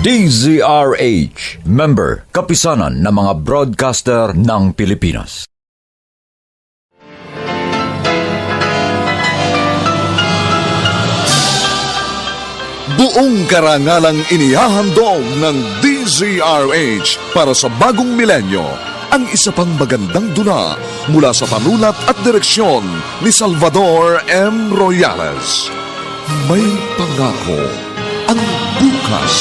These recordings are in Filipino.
DZRH, member, kapisanan ng mga broadcaster ng Pilipinas. Buong karangalang inihahandog ng DZRH para sa bagong milenyo ang isa pang magandang dula mula sa panulat at direksyon ni Salvador M. Royales. May pangako ang bukas.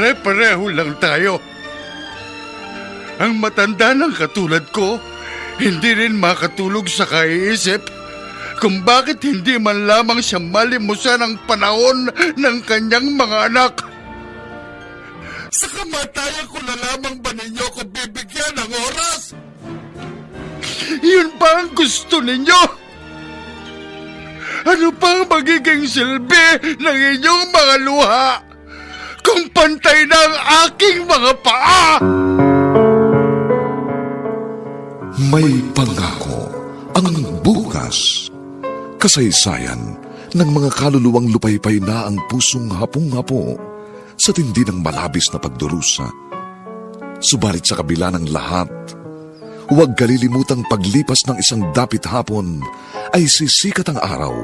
Pare-pareho lang tayo. Ang matanda ng katulad ko, hindi rin makatulog sa kaiisip kung bakit hindi man lamang siya malimusan ang panahon ng kanyang mga anak. Sa kamatayan ko na lamang ba ninyo ko bibigyan ng oras? Yun pa ang gusto ninyo? Ano pang magiging silbi ng inyong mga luha kung pantay na ang aking mga paa? May pangako ang bukas. Kasaysayan ng mga kaluluwang lupaypay na ang pusong hapong-hapo sa tindi ng malabis na pagdurusa. Subalit sa kabila ng lahat, huwag kalilimutang paglipas ng isang dapit hapon ay sisikat ang araw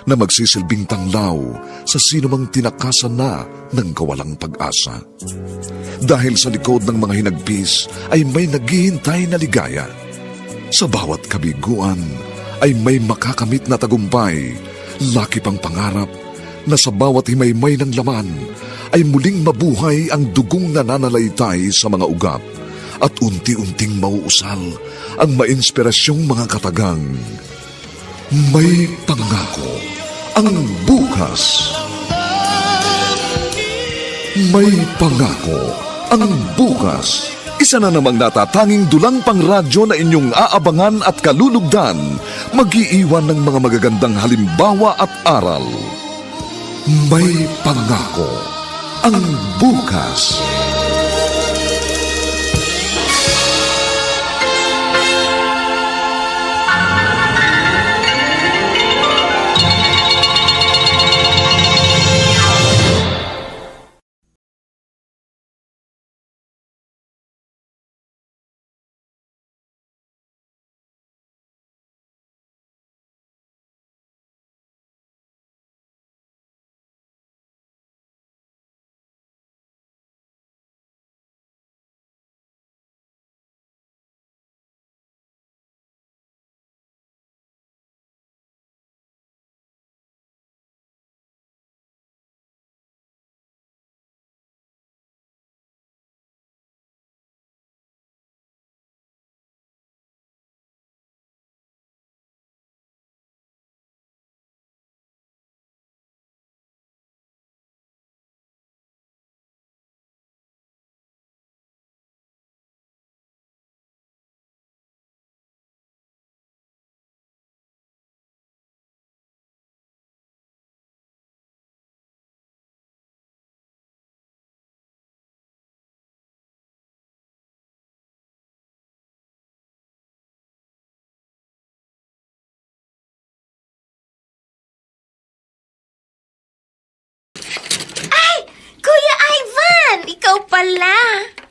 na magsisilbing tanglaw sa sinumang tinakasan na ng kawalang pag-asa. Dahil sa likod ng mga hinagpis ay may naghihintay na ligaya. Sa bawat kabiguan ay may makakamit na tagumpay, laki pang pangarap na sa bawat himaymay ng laman ay muling mabuhay ang dugong nananalaytay sa mga ugat at unti-unting mauusal ang mainspirasyong mga katagang. May pangako ang bukas. May pangako ang bukas. Isa na namang natatanging dulang pangradyo na inyong aabangan at kalulugdan, mag-iiwan ng mga magagandang halimbawa at aral. May pangako ang bukas. Ikaw pala.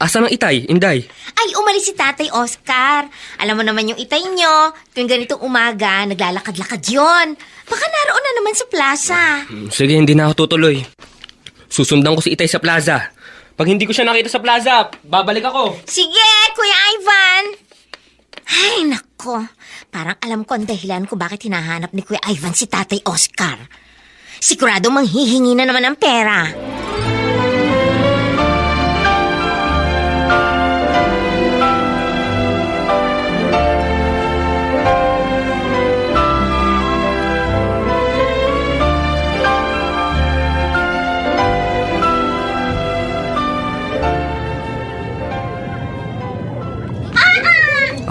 Asan ang itay, Inday? Ay, umalis si Tatay Oscar. Alam mo naman yung itay nyo, tuwing ganitong umaga, naglalakad-lakad yon. Baka naroon na naman sa plaza. Sige, hindi na ako tutuloy. Susundan ko si itay sa plaza. Pag hindi ko siya nakita sa plaza, babalik ako. Sige, Kuya Ivan. Ay, nako. Parang alam ko ang dahilan kung bakit hinahanap ni Kuya Ivan si Tatay Oscar. Sigurado manghihingi na naman ng pera.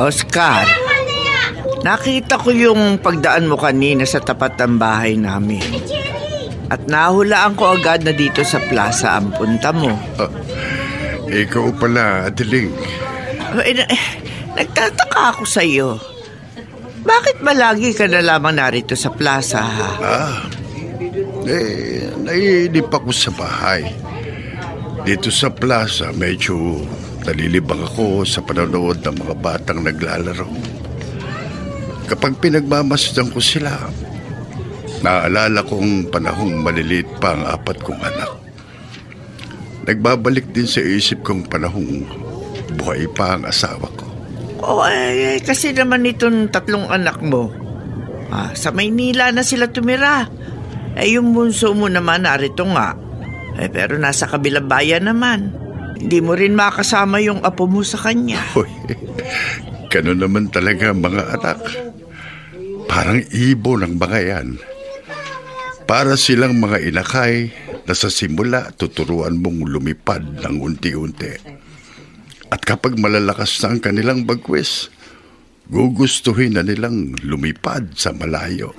Oscar, nakita ko yung pagdaan mo kanina sa tapat ng bahay namin. At nahulaan ko agad na dito sa plaza ang punta mo. Ikaw pala, Adeling. Nagtataka ako sa iyo. Bakit ba lagi ka na lamang narito sa plaza, ha? Naiinip ako sa bahay. Dito sa plaza, medyo nalilibang ako sa panonood ng mga batang naglalaro. Kapag pinagmamasdan ko sila, naaalala kong panahong maliliit pa ang 4 kong anak. Nagbabalik din sa isip kong panahong buhay pa ang asawa ko. Kasi naman itong 3 anak mo. Sa Maynila na sila tumira. Yung bunso mo naman narito nga. Pero nasa kabilang bayan naman. Hindi mo rin makasama yung apo mo sa kanya. Uy, gano'n naman talaga mga anak. Parang ibon ang mga yan. Para silang mga inakay na sa simula tuturuan mong lumipad ng unti-unti. At kapag malalakas na ang kanilang bagwis, gugustuhin na nilang lumipad sa malayo.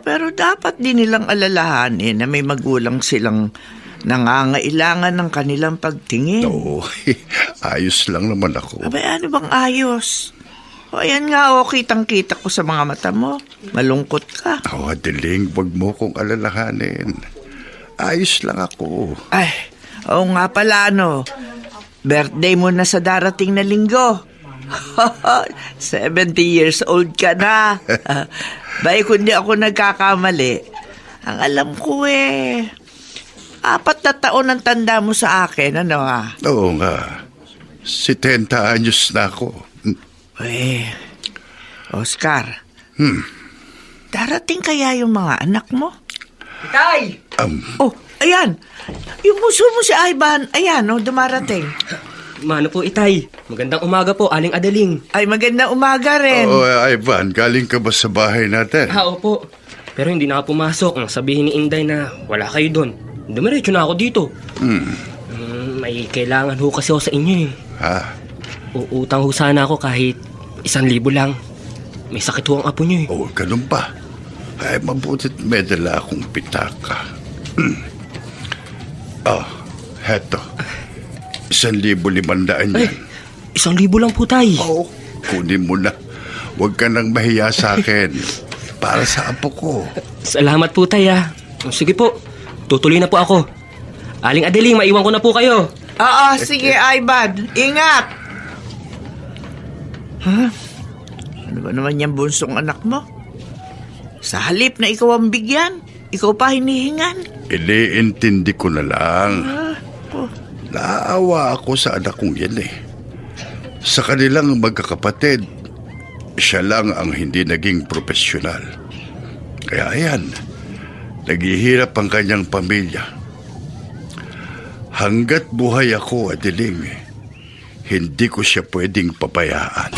Pero dapat din nilang alalahanin na may magulang silang nangangailangan ng kanilang pagtingin. Oo, ayos lang naman ako. Ano bang ayos? Ayan nga, kitang-kita ko sa mga mata mo. Malungkot ka. Adeling, wag mo kong alalahanin. Ayos lang ako. Oo nga pala, birthday mo na sa darating na linggo. 70 years old ka na. Kundi ako nagkakamali. Ang alam ko 4 na taon ang tanda mo sa akin, Oo nga. 70 anyos na ako. Oscar. Darating kaya yung mga anak mo? Itay! Ayan. Yung muso mo si Ivan, ayan, dumarating. Mano po, Itay? Magandang umaga po, Aling Adeling. Ay, magandang umaga rin. Ivan, galing ka ba sa bahay natin? Opo. Pero hindi na ako pumasok nang sabihin ni Inday na wala kayo doon. Dumiretso na ako dito. May kailangan ho kasi ako sa inyo Uutang ho sana ako kahit 1,000 lang. May sakit ho ang apo niyo Ganun ba? Mabutit may dala akong pitaka. Heto. 1,500 yan. 1,000 lang po, Tay. Kunin mo na. Huwag ka nang mahiya sa akin. Para sa apo ko. Salamat po, Tay. Sige po, tutuloy na po ako. Aling Adeling, maiwan ko na po kayo. Sige, Ivan. Ingat! Ano ba naman yung bunsong anak mo? Sa halip na ikaw ang bigyan, ikaw pa hinihingan. Iniintindi ko na lang. Naawa ako sa anak kong yan Sa kanilang magkakapatid, siya lang ang hindi naging profesional. Kaya ayan, naghihirap ang kanyang pamilya. Hanggat buhay ako, Adeling, hindi ko siya pwedeng pabayaan.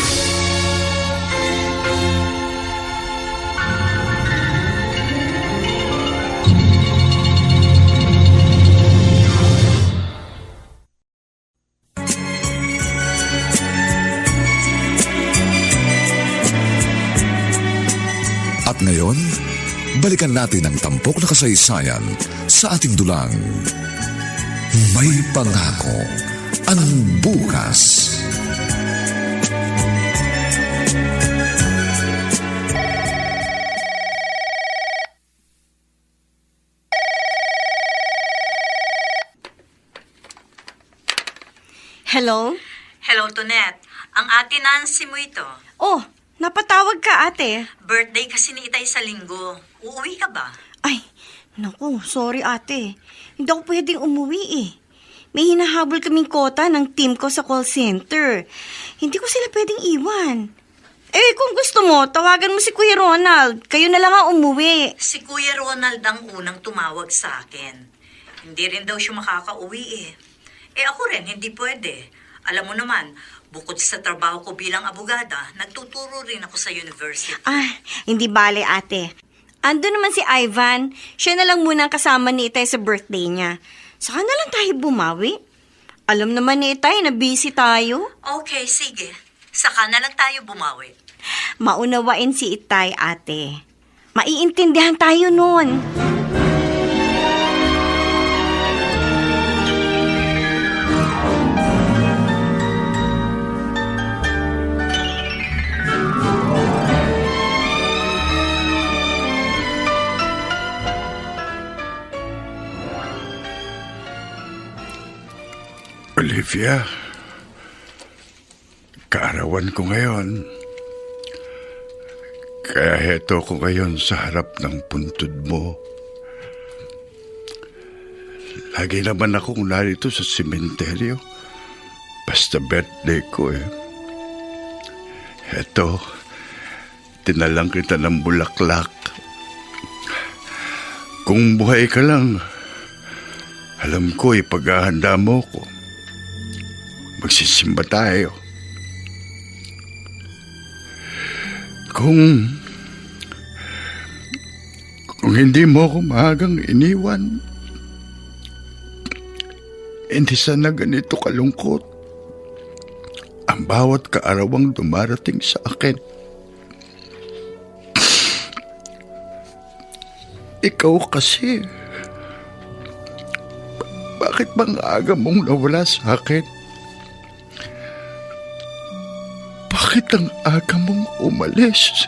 At ngayon, balikan natin ang tampok na kasaysayan sa ating dulang. May pangako ang bukas. Hello? Hello, Tonet. Ang ate Nancy mo ito. Napatawag ka, ate. Birthday kasi ni Itay sa linggo. Uuwi ka ba? Ay, naku, sorry, ate. Hindi ako pwedeng umuwi May hinahabol kaming kota ng team ko sa call center. Hindi ko sila pwedeng iwan. Kung gusto mo, tawagan mo si Kuya Ronald. Kayo na lang ang umuwi. Si Kuya Ronald ang unang tumawag sa akin. Hindi rin daw siya makakauwi ako rin, hindi pwede. Alam mo naman, bukod sa trabaho ko bilang abogada, nagtuturo rin ako sa university. Hindi bale, ate. Ando naman si Ivan. Siya na lang muna ang kasama ni Itay sa birthday niya. Saka na lang tayo bumawi. Alam naman ni Itay na busy tayo. Okay, sige. Saka na lang tayo bumawi. Maunawain si Itay, ate. Maiintindihan tayo nun. Olivia, kaarawan ko ngayon. Kaya heto ko ngayon sa harap ng puntod mo. Lagi naman akong narito sa sementeryo. Basta birthday ko eh. Heto, tinalang kita ng bulaklak. Kung buhay ka lang, alam ko ipaghahanda mo ko. Magsisimba tayo. Kung hindi mo ako maagang iniwan, hindi sana ganito kalungkot ang bawat kaarawang dumarating sa akin. Ikaw kasi, bakit bang aga mong nawala sa akin? Bakit ang aga mong umalis?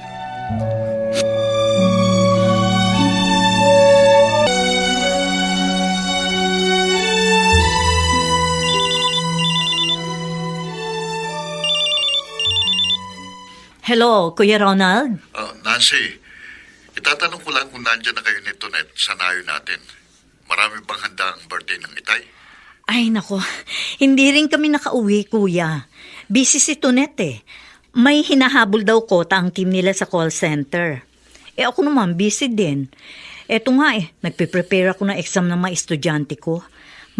Hello, Kuya Ronald? Nancy, itatanong ko lang kung nandyan na kayo ni Tonet sa nayo natin. Marami bang handa ang birthday ng Itay? Ay, nako. Hindi rin kami nakauwi, Kuya. Busy si Tonet eh. May hinahabol daw kota ang team nila sa call center. Ako naman, busy din. Eto nga nagpe-prepare ako ng exam ng mga estudyante ko.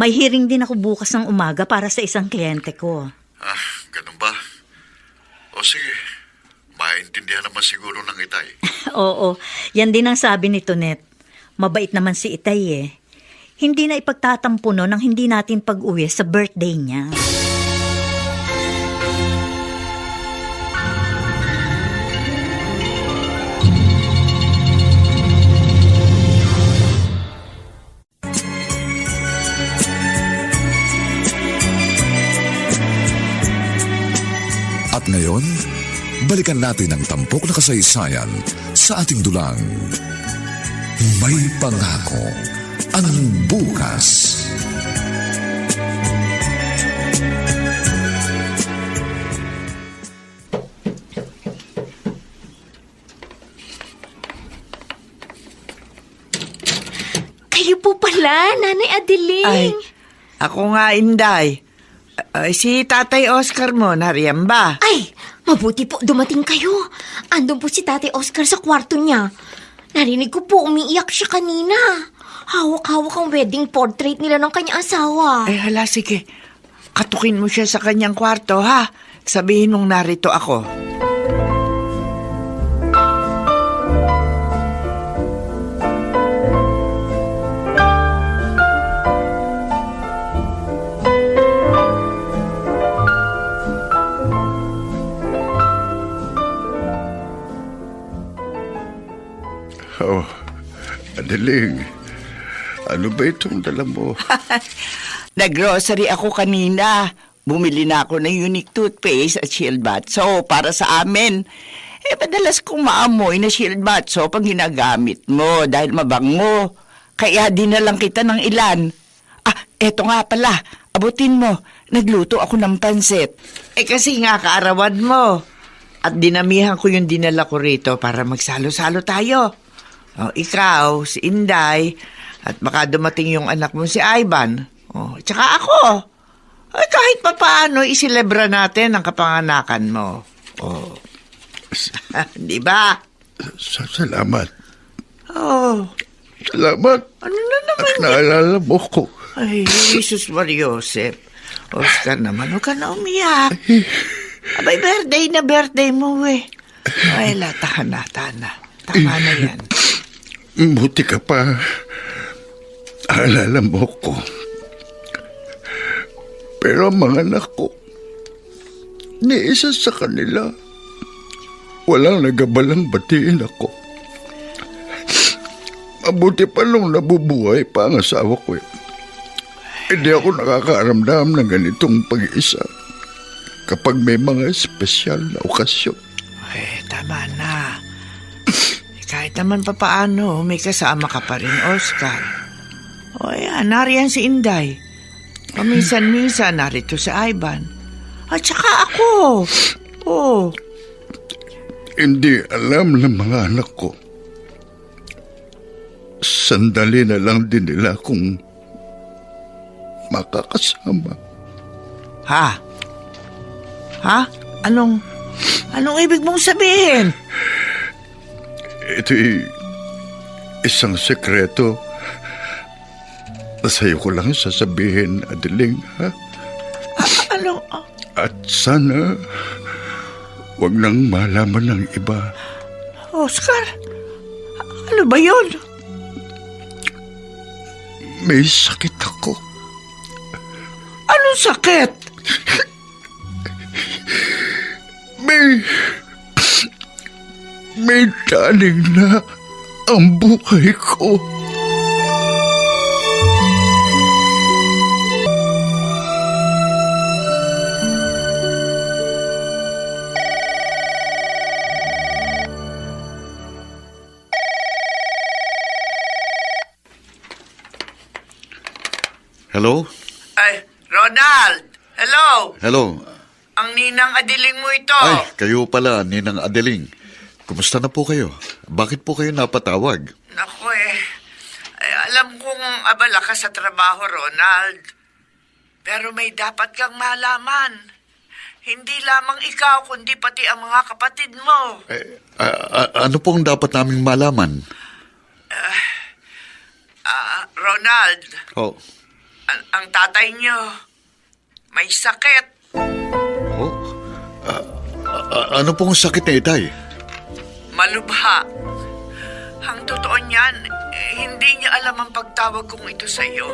May hearing din ako bukas ng umaga para sa isang kliyente ko. Ganun ba? O sige, maintindihan naman siguro ng Itay. Oo, yan din ang sabi ni Tonet. Mabait naman si Itay eh. Hindi na ipagtatampo no nang hindi natin pag-uwi sa birthday niya. At ngayon, balikan natin ang tampok na kasaysayan sa ating dulang. May pangako ang bukas. Kayo po pala, Nanay Adeling. Ay, ako nga, Inday. Si Tatay Oscar mo, nariyan ba? Ay, mabuti po dumating kayo. Andun po si Tatay Oscar sa kwarto niya. Narinig ko po umiiyak siya kanina. Hawak-hawak ang wedding portrait nila ng kanyang asawa. Ay, hala, sige. Katukin mo siya sa kanyang kwarto, ha? Sabihin mong narito ako. Oh, Adeling, ano ba itong dala mo? Nag-grocery ako kanina. Bumili na ako ng unique toothpaste at shield bath soap para sa amin. Madalas kong maamoy na shield bath soap ang ginagamit mo dahil mabango. Kaya dinalang kita ng ilan. Eto nga pala, abutin mo. Nagluto ako ng pansit. Kasi nga kaarawan mo. At dinamihan ko yung dinala ko rito para magsalo-salo tayo. Ikaw, si Inday, at baka dumating yung anak mo si Ivan. Tsaka ako. Kahit pa paano, isilebra natin ang kapanganakan mo. Di ba? Salamat. Salamat. Ano na naman? At naalala mo ko. Ay, Jesus Mariosep. Oscar naman, huwag ka na umiyak. Abay, birthday mo eh. Ay, tahan na. Tama na yan. Buti ka pa. Alala mo ko. Pero ang mga anak ko, ni isa sa kanila, walang nagabalang batiin ako. Mabuti pa nung nabubuhay pa ang asawa ko eh. Hindi ako nakakaramdam ng ganitong pag-iisa kapag may mga espesyal na okasyon. Ay, tama na. Kahit naman papaano, may kasama ka pa rin, Oscar. Nariyan si Inday. Paminsan-minsan narito si Ivan. At saka ako. Oh. Hindi alam ng mga anak ko. Sandali na lang din nila kung makakasama. Ha? Anong ibig mong sabihin? Ito'y isang sekreto na sa'yo ko lang sasabihin, Adeling, ha? Ano? At sana wag nang malaman ng iba. Oscar, ano ba yun? May sakit ako. Anong sakit? May taning na ang buhay ko. Hello? Ay, Ronald! Hello! Hello? Ang ninang Adeling mo ito. Ay, kayo pala, Ninang Adeling. Kumusta na po kayo? Bakit po kayo napatawag? Naku alam kong abala ka sa trabaho, Ronald. Pero may dapat kang malaman. Hindi lamang ikaw, kundi pati ang mga kapatid mo. Ano pong dapat naming malaman? Ronald. Oh. Ang tatay niyo, may sakit. Oh? Ano pong sakit na itay? Malubha. Ang totoo niyan, hindi niya alam ang pagtawag kong ito sa iyo.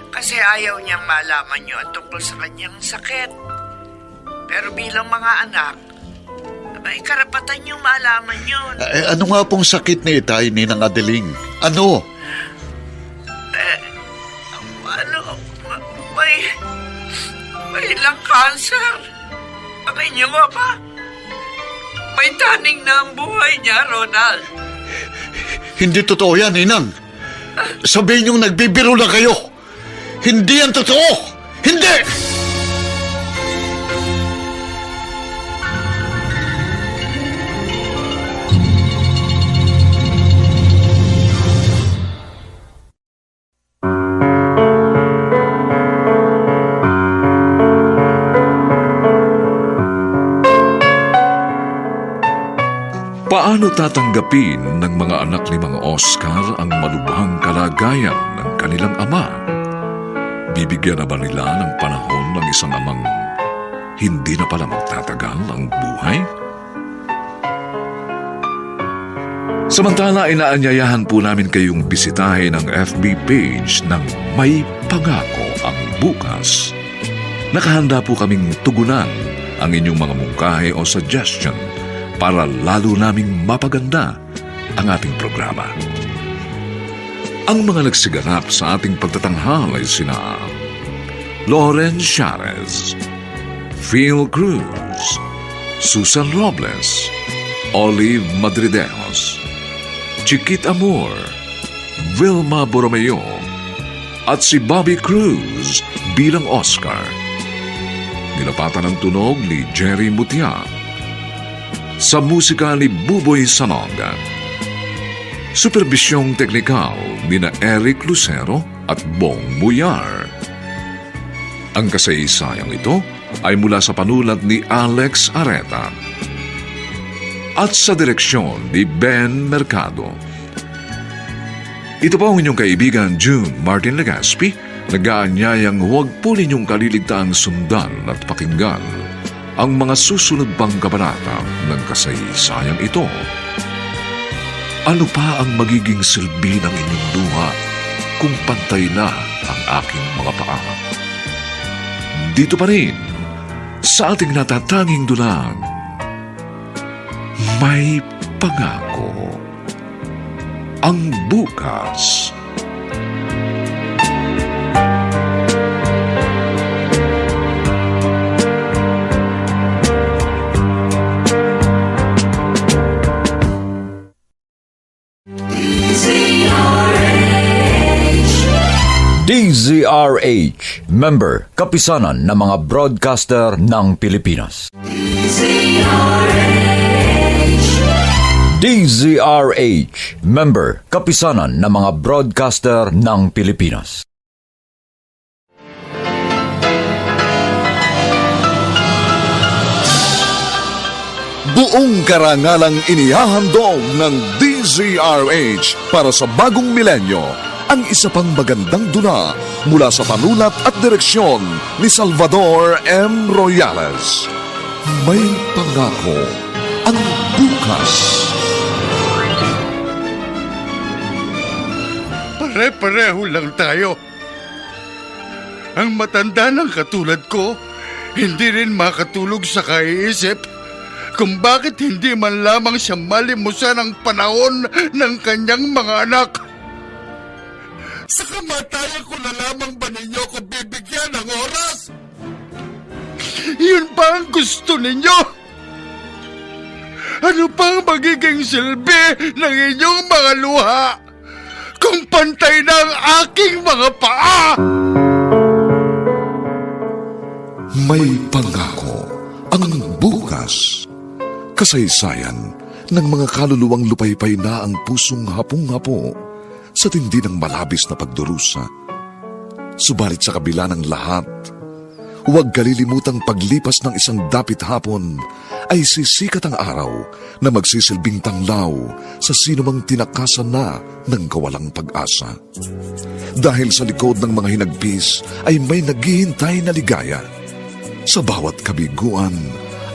Kasi ayaw niyang malaman niyo ang tungkol sa kanyang sakit. Pero bilang mga anak, may karapatan niyong malaman yun. Ano nga pong sakit na itay, Ninang Adeling? Ano? May lung cancer. Ang inyong ama. May taning na ang buhay niya, Ronald. Hindi totoo yan, Ninang. Sabihin niyong nagbibiro lang kayo. Hindi yan totoo! Hindi! Paano tatanggapin ng mga anak ni Mang Oscar ang malubhang kalagayan ng kanilang ama? Bibigyan na ba nila ng panahon ng isang amang hindi na pala magtatagal ang buhay? Samantala, inaanyayahan po namin kayong bisitahin ang FB page ng May Pangako ang Bukas. Nakahanda po kaming tugunan ang inyong mga mungkahi o suggestion para lalo naming mapaganda ang ating programa. Ang mga nagsiganap sa ating pagtatanghal ay sina Lauren Charez, Phil Cruz, Susan Robles, Olive Madrideos, Chiquit Amor, Vilma Borromeo, at si Bobby Cruz bilang Oscar. Nilapatan ng tunog ni Jerry Mutia. Sa musika ni Buboy Sanoga. Superbisyong teknikal ni na Eric Lucero at Bong Muyar. Ang kasaysayang ito ay mula sa panulat ni Alex Areta at sa direksyon ni Ben Mercado. Ito po ang inyong kaibigan June Martin Legaspi, nag-aanyayang huwag po ninyong kaliligtaang sundan at pakinggan ang mga susunod pang kabanata ng kasaysayang ito. Ano pa ang magiging silbi ng inyong luha kung pantay na ang aking mga paa? Dito pa rin, sa ating natatanging dulang, May Pangako ang Bukas. DZRH, member, Kapisanan ng mga Broadcaster ng Pilipinas. DZRH, member, Kapisanan ng mga Broadcaster ng Pilipinas. Buong karangalang inihahandog ng DZRH para sa bagong milenyo ang isa pang magandang dula mula sa panulat at direksyon ni Salvador M. Royales. May pangako ang bukas. Pare-pareho lang tayo. Ang matanda ng katulad ko, hindi rin makatulog sa kaiisip kung bakit hindi man lamang siya malimusan ang panahon ng kanyang mga anak. Sa kamatayan ko na lamang ba ninyo ko bibigyan ng oras? Yun pa ang gusto ninyo? Ano pang magiging silbi ng inyong mga luha kung pantay na ang aking mga paa? May pangako ang bukas. Kasaysayan ng mga kaluluwang lupaypay na ang pusong hapong-hapo sa tindi ng malabis na pagdurusa. Subalit sa kabila ng lahat, huwag kalilimutang paglipas ng isang dapit hapon ay sisikat ang araw na magsisilbing tanglaw sa sinumang tinakasan na ng kawalang pag-asa. Dahil sa likod ng mga hinagpis ay may naghihintay na ligaya. Sa bawat kabiguan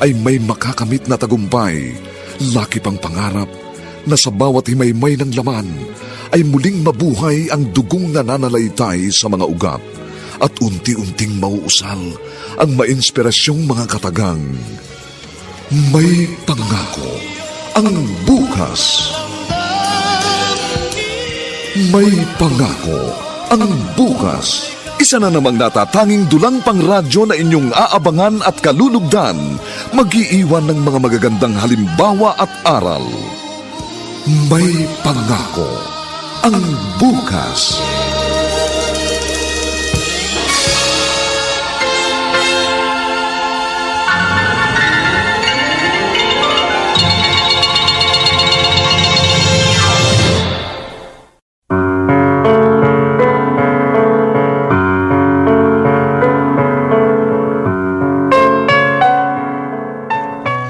ay may makakamit na tagumpay, laki pang pangarap na sa bawat himaymay ng laman ay muling mabuhay ang dugong nananalaytay sa mga ugat at unti-unting mauusal ang mainspirasyong mga katagang. May pangako ang bukas. May pangako ang bukas. Isa na namang natatanging dulang pangradyo na inyong aabangan at kalulugdan, mag-iiwan ng mga magagandang halimbawa at aral. May pangako ang bukas.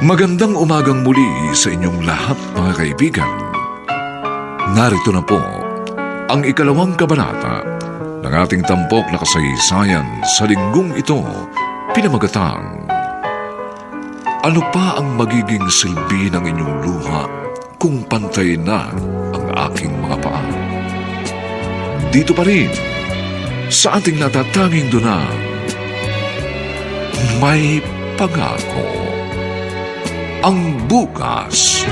Magandang umagang muli sa inyong lahat, mga kaibigan. Narito na po ang ikalawang kabanata ng ating tampok na kasaysayan sa linggong ito, pinamagatang Ano pa ang magiging silbi ng inyong luha kung pantay na ang aking mga paa? Dito pa rin sa ating natatanging duna, May Pangako ang bukas.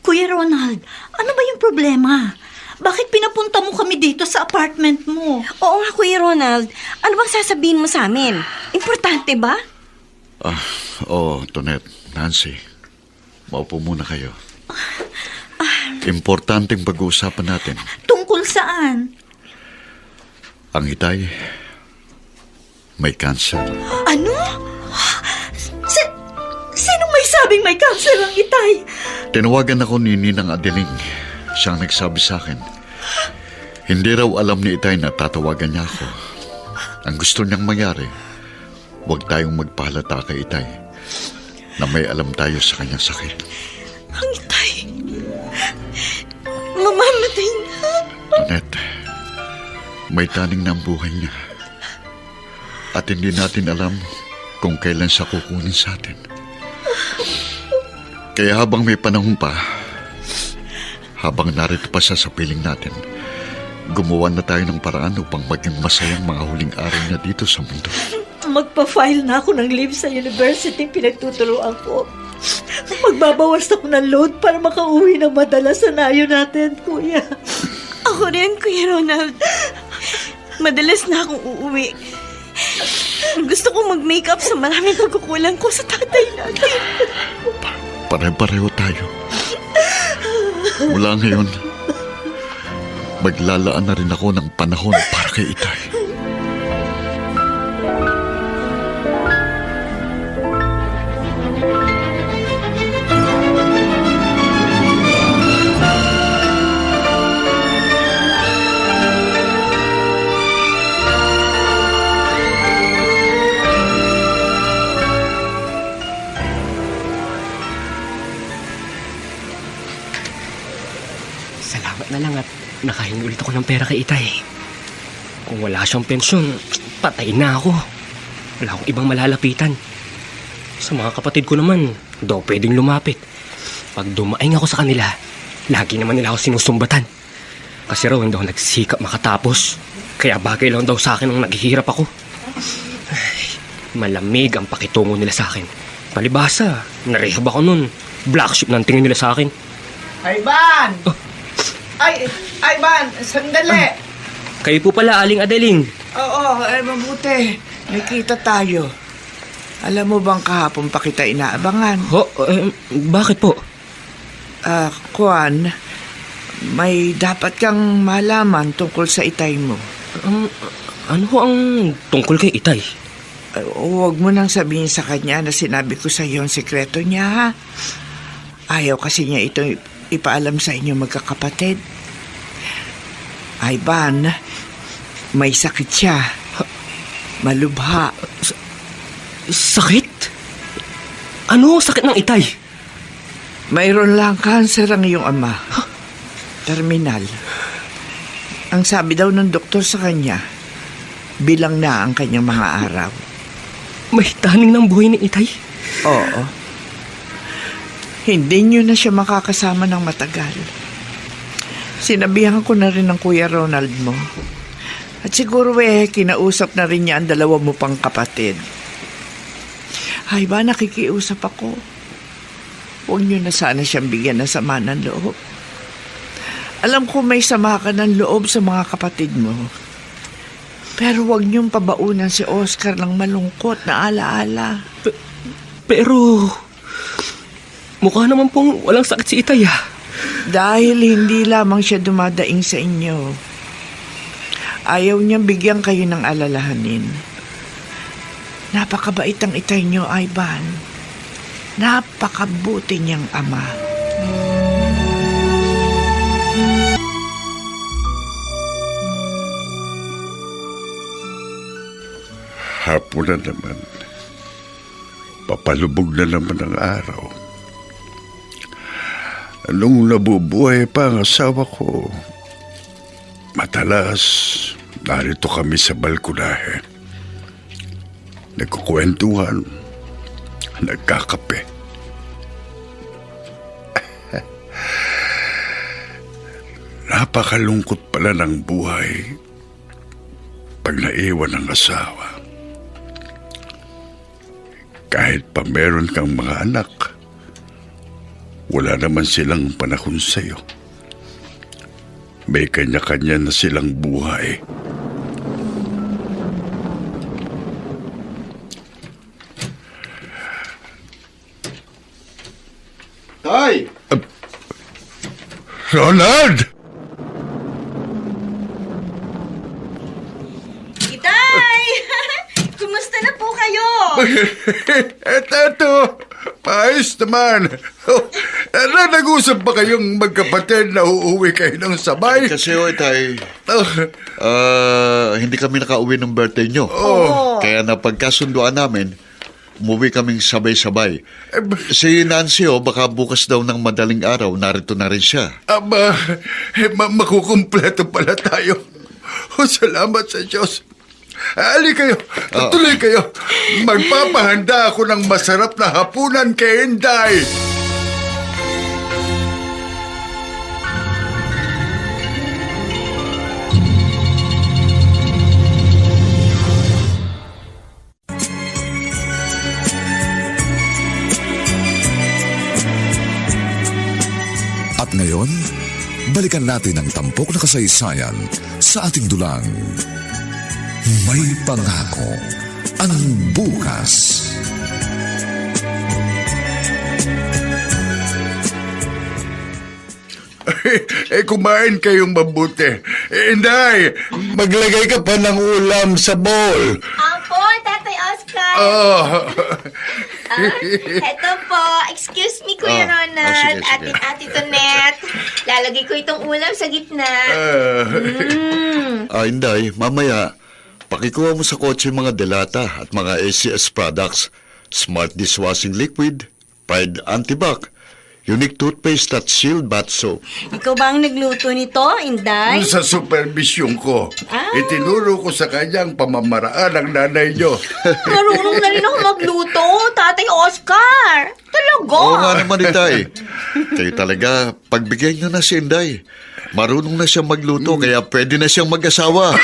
Kuya Ronald, ano ba yung problema? Bakit pinapunta mo kami dito sa apartment mo? Oo nga, Kuya Ronald. Ano bang sasabihin mo sa amin? Importante ba? Tonet, Nancy. Maupo muna kayo. Importanteng pag-uusapan natin. Tungkol saan? Ang itay may cancer. Ano? Sinong may sabing may cancer ang itay? Tinawagan ako ni Ninang Adeling. Siyang nagsabi sa akin. Hindi raw alam ni itay na tatawagan niya ako. Ang gusto niyang mangyari, huwag tayong magpahalata kay itay na may alam tayo sa kanyang sakit. Ang itay, mamamatay na. Tonet, may taning na ang buhay niya. At hindi natin alam kung kailan siya kukunin sa atin. Kaya habang may panahon pa, habang narito pa siya sa piling natin, gumawa na tayo ng paraan upang maging masayang mga huling araw niya dito sa mundo. Magpa-file na ako ng leave sa university pinagtuturuan ko. Magbabawas ako ng load para makauwi ng madalas sa nayo natin, Kuya. Ako rin, Kuya Ronald. Madalas na akong uuwi. Gusto kong mag-makeup sa maraming pagkukulang ko sa tatay natin. Pare-pareho tayo. Mula ngayon, maglalaan na rin ako ng panahon para kay Itay. Salamat na lang at nakahingi ulit ako ng pera kay Itay. Kung wala siyang pensyon, patay na ako. Wala akong ibang malalapitan. Sa mga kapatid ko naman, daw pwedeng lumapit. Pag dumaing ako sa kanila, lagi naman nila ako sinusumbatan. Kasi raw hindi ako nagsikap makatapos. Kaya bagay lang daw sa akin ang naghihirap ako. Ay, malamig ang pakitungo nila sa akin. Palibhasa, narehab ako nun. Black sheep ng tingin nila sa akin. Ivan! Ay, Ivan, sandali. Kayo po pala, Aling Adeling. Oo, mabuti. May kita tayo. Alam mo bang kahapon pa kita inaabangan? Bakit po? Kuan, may dapat kang malaman tungkol sa Itay mo. Ano ho ang tungkol kay Itay? Huwag mo nang sabihin sa kanya na sinabi ko sa iyo ang sekreto niya, ha? Ayaw kasi niya ito ipaalam sa inyo magkakapatid. Ivan, may sakit siya. Malubha. Sakit? Ano sakit ng Itay? Mayroon lang cancer ang iyong ama. Terminal. Ang sabi daw ng doktor sa kanya, bilang na ang kanyang mga araw. May taning ng buhay ni Itay? Oo. Hindi niyo na siya makakasama ng matagal. Sinabihan ko na rin ng Kuya Ronald mo. At siguro kinausap na rin niya ang dalawa mo pang kapatid. Ay ba, nakikiusap ako. Huwag niyo na sana siyang bigyan ng sama ng loob. Alam ko may sama ka ng loob sa mga kapatid mo. Pero huwag niyong pabaunan si Oscar ng malungkot na alaala. Pero mukha naman pong walang sakit si Itay, ah. Dahil hindi lamang siya dumadaing sa inyo. Ayaw niyang bigyan kayo ng alalahanin. Napakabait ang Itay niyo, Ivan. Napakabuti niyang ama. Hapon na naman. Papalubog na naman ang araw. Nung nabubuhay pa ang asawa ko, madalas narito kami sa balkonahe. Nagkukwentuhan, nagkakape. Napakalungkot pala ng buhay pag naiwan ng asawa. Kahit pa meron kang mga anak, wala naman silang panahon sa'yo. May kanya-kanya na silang buhay. Tay! Ronald! Itay! Kumusta na po kayo? Eto, paayos naman. Nag-usap ba kayong magkapatid na uuwi kayo ng sabay? Kasi Tay, hindi kami nakauwi ng birthday nyo. Kaya napagkasunduan namin, umuwi kaming sabay-sabay. Si Nancy, baka bukas daw ng madaling araw, narito na rin siya. Makukumpleto pala tayo. Salamat sa Diyos. Ali kayo, tuloy kayo. Magpapahanda ako ng masarap na hapunan kay Inday. At ngayon, balikan natin ang tampok na kasaysayan sa ating dulang May Pangako ang bukas. Kumain kayong mabuti. Inday, maglagay ka pa ng ulam sa bowl. Apo, Tatay Oscar. Eto po. Excuse me, Kuya Ronald. Sige. Ate Tonet. Lalagay ko itong ulam sa gitna. Inday, mamaya, pakikuha mo sa kotse yung mga delata at mga ACS products, Smart Dishwashing Liquid, Pride Antibac, Unique Toothpaste at Shield Bath Soap. Ikaw ba ang nagluto nito, Inday? Sa supervision ko, itinuro ko sa kanya ang pamamaraan ng nanay niyo. Marunong na rin ako magluto, Tatay Oscar. Talaga? Oo nga naman, Itay. Kayo talaga, pagbigyan nyo na si Inday. Marunong na siyang magluto, kaya pwede na siyang mag-asawa.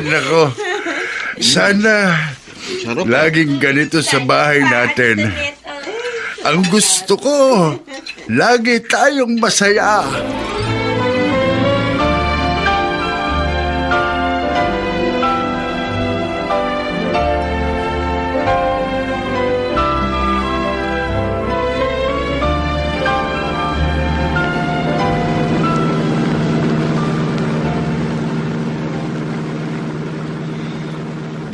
Nako. Sana laging ganito sa bahay natin. Ang gusto ko, lagi tayong masaya.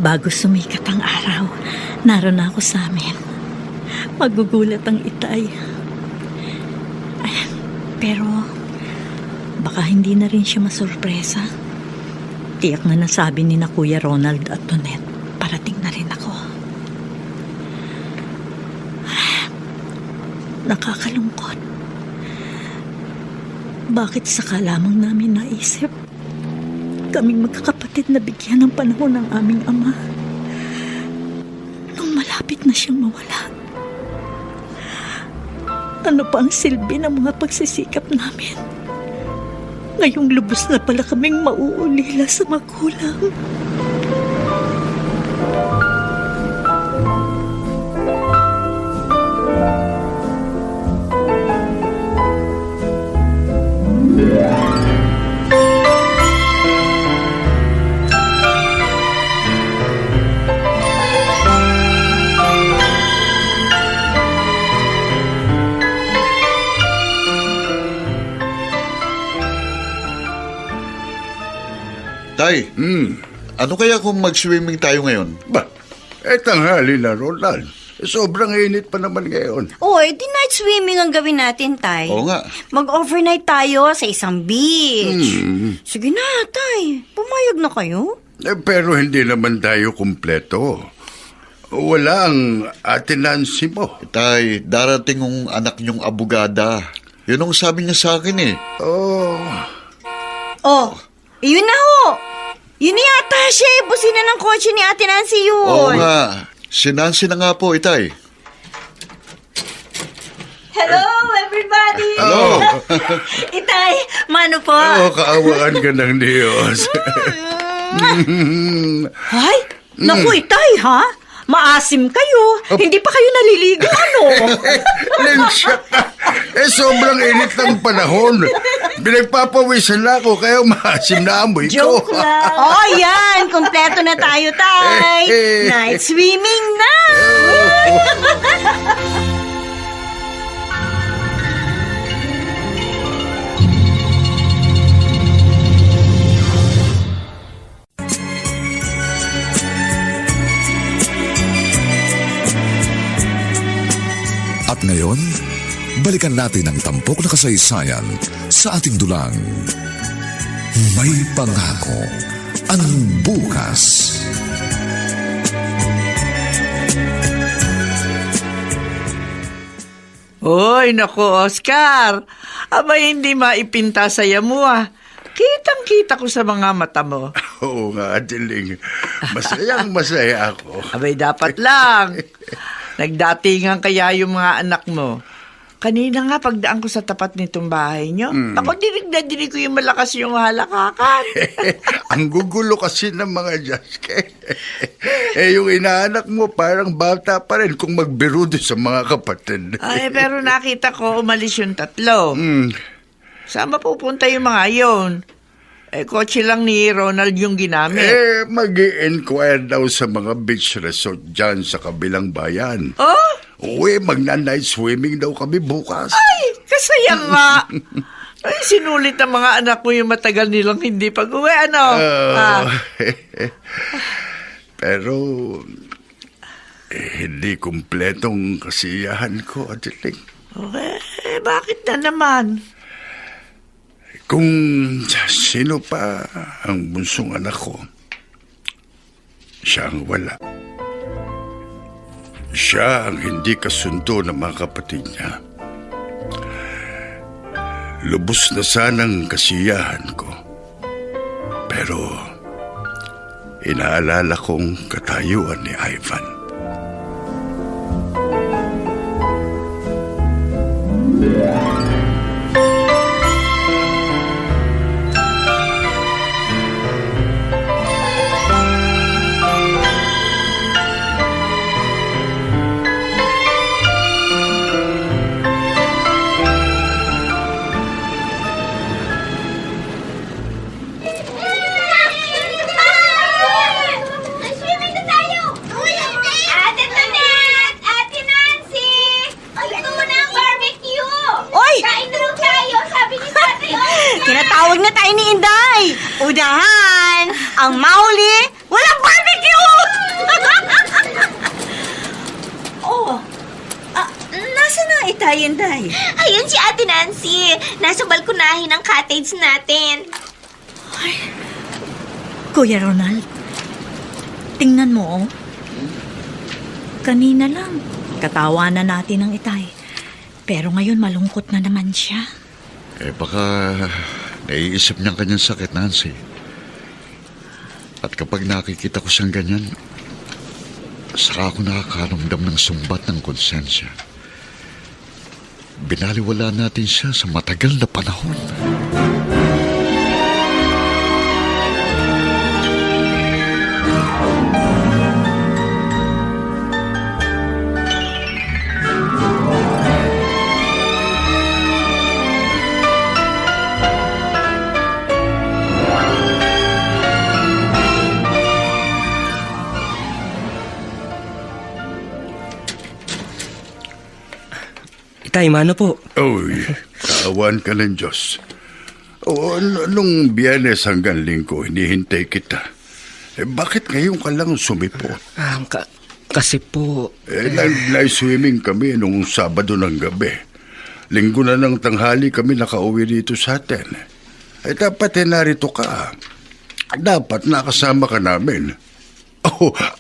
Bago sumikat ang araw, naroon ako sa amin. Magugulat ang Itay. Pero, baka hindi na rin siya masurpresa. Tiyak na nasabi ni na Kuya Ronald at Tonet, parating na rin ako. Nakakalungkot. Bakit saka lamang namin naisip kaming magkakapatid na bigyan ng panahon ng aming ama nung malapit na siyang mawala? Ano pa ang silbi ng mga pagsisikap namin ngayong lubos na pala kaming mauulila sa magulang? Tay, ano kaya kung mag-swimming tayo ngayon? Tanghali na, Ronald. Sobrang init pa naman ngayon. Di night swimming ang gawin natin, Tay. Oo nga. Mag-overnight tayo sa isang beach. Sige na, Tay. Pumayag na kayo. Pero hindi naman tayo kumpleto. Wala ang ate Nancy mo. Tay, darating yung anak niyong abogada. Yun ang sabi niya sa akin eh. Yun na ho. Yun yata siya. Busina ng kotse ni Ate Nancy yun. Oo nga. Si Nancy na nga po, Itay. Hello, everybody. Hello. Itay, mano po? Kaawaan ka ng Diyos. Ay, naku Itay ha? Maasim kayo. Hindi pa kayo naliligo, ano? Lensya ka. Sobrang init ng panahon. Pinagpapawisan na ako, kaya maasim na amoy ko. Joke lang. Yan. Kompleto na tayo, Tay. Night swimming na. At ngayon, balikan natin ang tampok na kasaysayan sa ating dulang. May pangako ang bukas. Oy, naku, Oscar. Abay, hindi maipinta saya mo Kitang-kita ko sa mga mata mo. Oo nga, Adiling. Masaya ako. Abay, dapat lang. Nagdatingan kaya yung mga anak mo. Kanina nga, pagdaan ko sa tapat nitong bahay nyo, ako dinig na dinig ko yung malakas yung halakakan. Ang gugulo kasi ng mga Jaske. Yung inaanak mo parang bata pa rin kung magbiro doon sa mga kapatid. Pero nakita ko umalis yung tatlo. Saan mapupunta yung mga yon? Kotse lang ni Ronald yung ginamit. Mag-i-inquire daw sa mga beach resort dyan sa kabilang bayan. Oh? Uy, magna-night swimming daw kami bukas. Ay, kasaya nga. Ay, sinulit ng mga anak mo yung matagal nilang hindi pag-uwi, ano? Pero, hindi kumpletong kasiyahan ko, Adeling. Bakit na naman? Kung sino pa ang bunsong anak ko, siya ang wala. Siya ang hindi kasundo ng mga kapatid niya. Lubos na sanang kasiyahan ko. Pero, inaalala kong katayuan ni Ivan. Tinatawag na tayo ni Inday. Udahan! Ang mahuli, walang barbecue! Nasa na itay, Inday? Ayun si Ate Nancy. Nasa balkonahin ng cottage natin. Ay, Kuya Ronald, tingnan mo, oh. Kanina lang, katawanan natin ang itay. Pero ngayon malungkot na naman siya. Baka naiisip niyang kanyang sakit, Nancy. At kapag nakikita ko siyang ganyan, saka ako nakakaramdam ng sumbat ng konsensya. Binaliwala natin siya sa matagal na panahon. Tay, mano po? Uy, kaawan ka ng Diyos. Nung Biyernes hanggang Linggo, hinihintay kita. Bakit ngayon ka lang sumipo? Kasi po... Night swimming kami nung Sabado ng gabi. Linggo na ng tanghali kami nakauwi dito sa atin. Dapat narito ka. Dapat nakasama ka namin.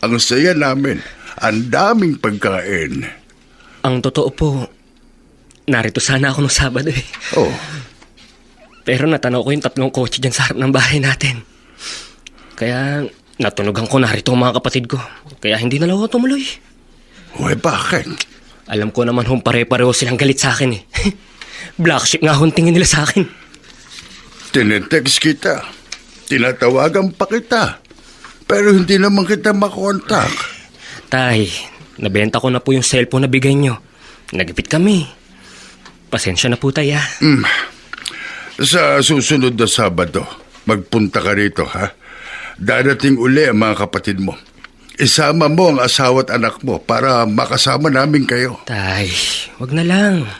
Ang saya namin. Ang daming pagkain. Ang totoo po, narito sana ako nung Sabado eh. Pero natanaw ko yung 3 kotse dyan sa harap ng bahay natin. Kaya natunugan ko narito ang mga kapatid ko. Kaya hindi na lang ako tumuloy. Bakit? Alam ko naman pare-pareho silang galit sa akin eh. Black sheep nga tingin nila sa akin. Tinetext kita. Tinatawagan pa kita. Pero hindi naman kita makontak. Tay, nabenta ko na po yung cellphone na bigay nyo. Nagipit kami. Pasensya na po, Tay, ha? Sa susunod na Sabado, magpunta ka rito, ha? Dadating uli ang mga kapatid mo. Isama mo ang asawa at anak mo para makasama namin kayo. Tay, wag na lang.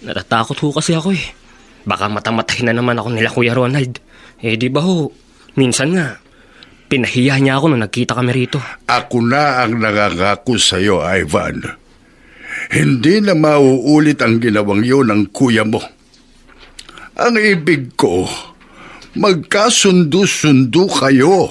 Natatakot ho kasi ako eh. Baka matamatay na naman ako nila Kuya Ronald. Di ba ho, minsan nga, pinahiya niya ako nung nagkita kami rito. Ako na ang nangangako sa'yo, Ivan. Hindi na mauulit ang ginawang yun ng kuya mo. Ang ibig ko, magkasundo-sundo kayo.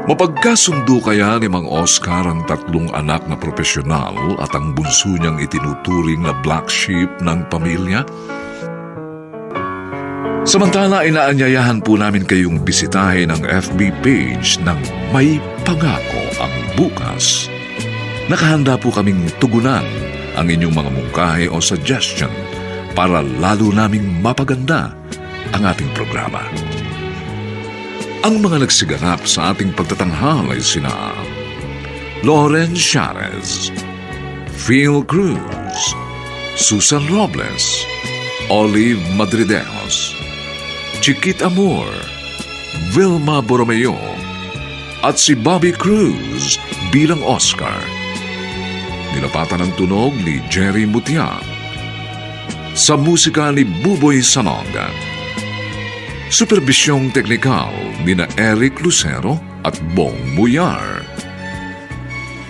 Mapagkasundo kaya ni Mang Oscar ang 3 anak na propesyonal at ang bunso niyang itinuturing na black sheep ng pamilya? Samantala, inaanyayahan po namin kayong bisitahin ang FB page ng May Pangako ang Bukas. Nakahanda po kaming tugunan ang inyong mga mungkahi o suggestion para lalo naming mapaganda ang ating programa. Ang mga nagsiganap sa ating pagtatanghal ay sina Lauren Charez, Phil Cruz, Susan Robles, Olive Madridejos, Chiquit Amor, Vilma Borromeo, at si Bobby Cruz bilang Oscar. Nilapatan ng tunog ni Jerry Mutia. Sa musika ni Buboy Sanoga. Superbisyong teknikal ni na Eric Lucero at Bong Muyar.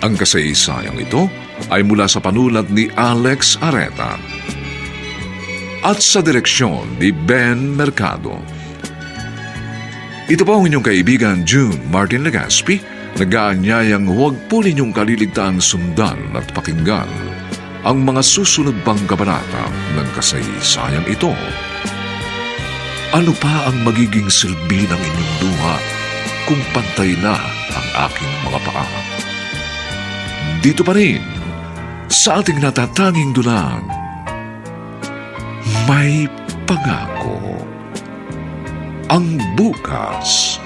Ang kasaysayang ito ay mula sa panulat ni Alex Areta at sa direksyon ni Ben Mercado. Ito po ang inyong kaibigan June Martin Legaspi, nag-aanyayang huwag po ninyong kaliligtaang sundan at pakinggan ang mga susunod pang kabanata ng kasaysayang ito. Ano pa ang magiging silbi ng inyong luha kung pantay na ang aking mga paa? Dito pa rin, sa ating natatanging dulang, may pangako ang bukas.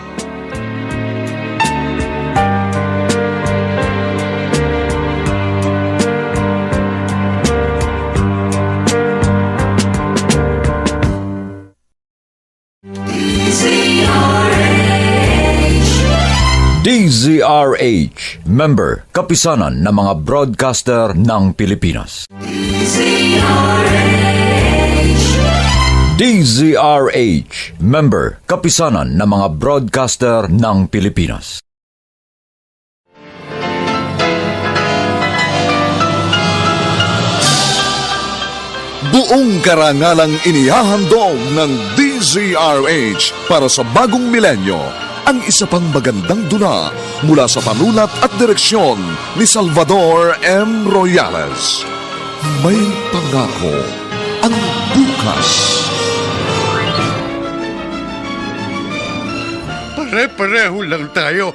DZRH, member, kapisanan ng mga broadcaster ng Pilipinas. DZRH, member, kapisanan ng mga broadcaster ng Pilipinas. Buong karangalang inihahandog ng DZRH para sa bagong milenyo ang isa pang magandang dula mula sa panulat at direksyon ni Salvador M. Royales. May pangako ang bukas. Pare-pareho lang tayo.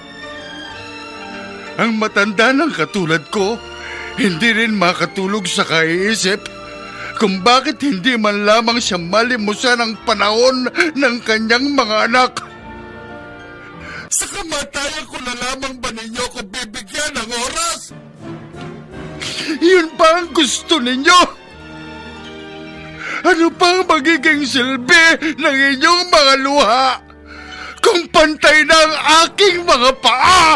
Ang matanda ng katulad ko, hindi rin makatulog sa kaiisip kung bakit hindi man lamang siya malimusan ang panahon ng kanyang mga anak. Sa kamatayan ko na lamang ba ninyo ko bibigyan ng oras? Yun pa ang gusto ninyo? Ano pa ang magiging silbi ng inyong mga luha kung pantay na ang aking mga paa?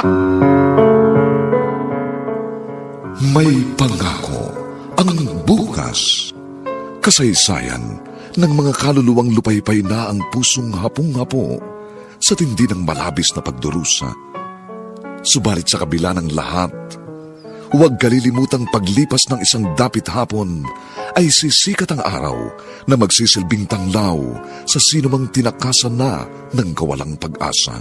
May pangako ang bukas. Kasaysayan ng mga kaluluwang lupaypay na ang pusong hapong-hapo sa tindi ng malabis na pagdurusa. Subalit sa kabila ng lahat, huwag kalilimutang paglipas ng isang dapit hapon ay sisikat ang araw na magsisilbing tanglaw sa sinumang tinakasan na ng kawalang pag-asa.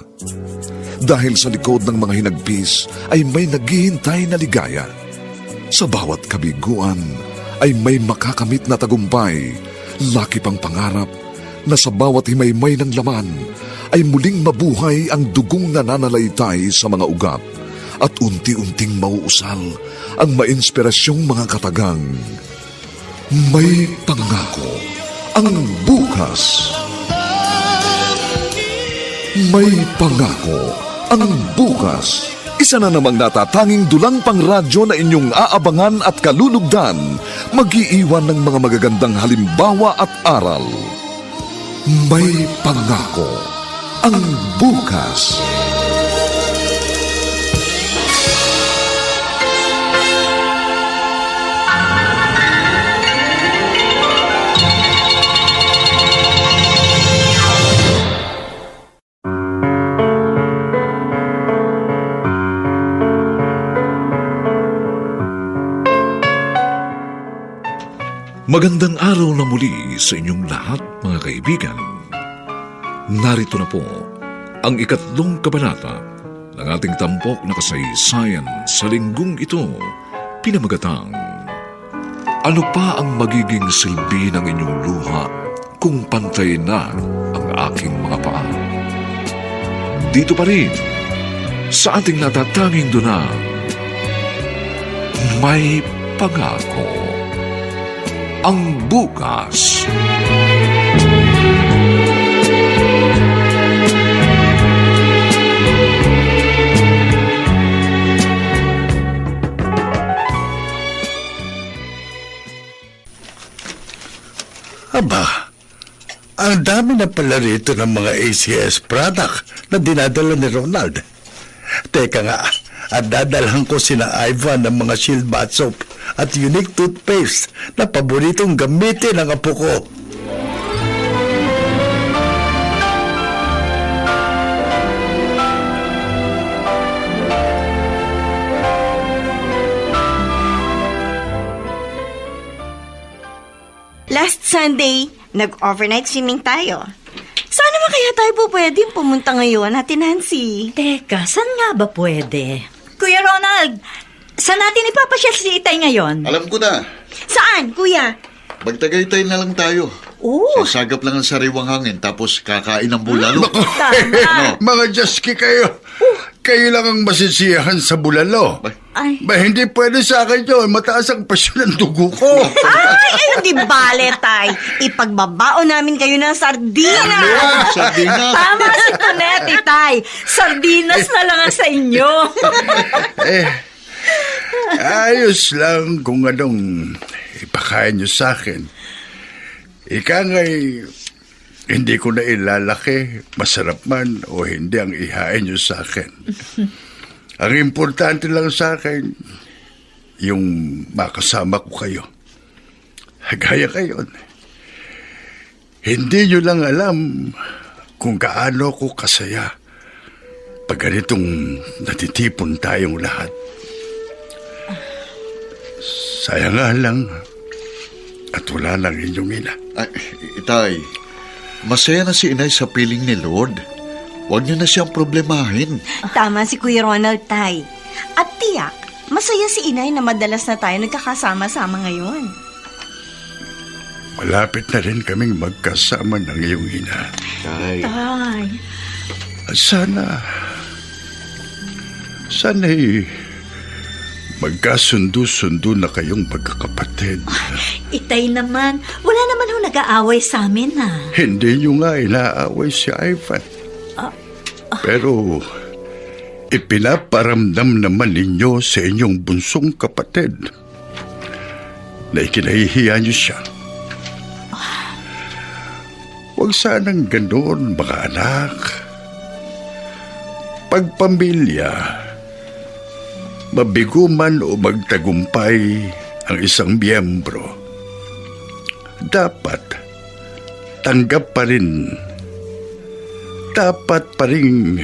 Dahil sa likod ng mga hinagpis ay may naghihintay na ligaya. Sa bawat kabiguan ay may makakamit na tagumpay, laki pang pangarap na sa bawat himaymay ng laman ay muling mabuhay ang dugong nananalaytay sa mga ugat at unti-unting mauusal ang mainspirasyong mga katagang. May pangako ang bukas. May pangako ang bukas. Isa na namang natatanging dulang pangradyo na inyong aabangan at kalulugdan, mag-iiwan ng mga magagandang halimbawa at aral. May pangako ang bukas. Magandang araw na muli sa inyong lahat, mga kaibigan. Narito na po ang 3 kabanata ng ating tampok na kasaysayan sa linggong ito, pinamagatang, ano pa ang magiging silbi ng inyong luha kung pantay na ang aking mga paa? Dito pa rin, sa ating natatanging dunang, may pangako ang bukas. Aba, ang dami na pala rito ng mga ACS product na dinadala ni Ronald. Teka nga, at dadalhan ko sina Ivan ng mga Shield Bath Soap at unique toothpaste na paboritong gamitin ng apo ko. Last Sunday, nag-overnight swimming tayo. Saan naman kaya tayo po pwedeng pumunta ngayon, Ate Nancy? Teka, saan nga ba pwede? Kuya Ronald, saan natin ipapasyal si Itay ngayon? Alam ko na. Saan, Kuya? Magtagaytay na lang tayo. Oo. Sasagap lang ang sariwang hangin tapos kakain ng bulalo. Tama. Mga Diyos kayo. Kayo lang ang masisiyahan sa bulalo. Ay. Ba, hindi pwede sa akin yun. Mataas ang presyon ng dugo ko. Ay, hindi bale, Tay. Ipagbabao namin kayo ng sardinas. Sardinas. Tama si Tonet, Itay. Sardinas na lang ang sa inyo. Ayos lang kung anong ipakain nyo sa akin. Ika nga'y hindi ko na ilalaki, masarap man o hindi ang ihain nyo sa akin. Ang importante lang sa akin, yung makasama ko kayo. Gaya kayo. Hindi nyo lang alam kung gaano ko kasaya pag ganitong natitipon tayong lahat. Sayang nga lang at wala lang inyong ina. Ay, Itay, masaya na si Inay sa piling ni Lord. Huwag niyo na siyang problemahin. Tama si Kuya Ronald, Tay. At tiyak, masaya si Inay na madalas na tayo nagkakasama-sama ngayon. Malapit na rin kaming magkasama ng iyong ina. Tay. Tay. Sana'y magkasundo-sundo na kayong magkakapatid. Itay naman, wala naman ho nag-aaway sa amin, ha? Hindi nyo nga inaaway si Ivan. Pero ipinaparamdam naman ninyo sa inyong bunsong kapatid na ikinahihiya nyo siya. Huwag sanang ganoon, mga anak. Pagpamilya, mabigo man o magtagumpay ang isang miyembro, dapat tanggap pa rin. Dapat pa rin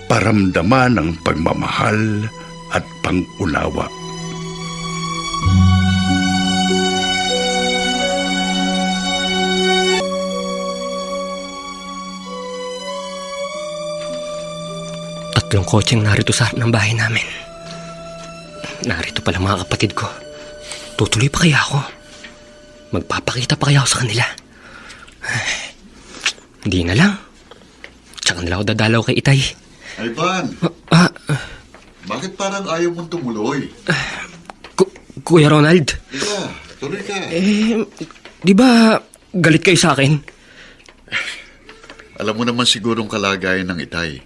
paramdaman ang pagmamahal at pangunawa. Tatlong kotseng narito sa harap ng bahay namin. Narito pala mga kapatid ko. Tutuloy pa kaya ako? Magpapakita pa kaya ako sa kanila? Hindi na lang. Tsaka nila ako dadalaw kay Itay. Ivan! Bakit parang ayaw mong tumuloy? Kuya Ronald? Tuloy ka. Di ba galit kayo sa akin? Alam mo naman sigurong kalagayan ng Itay.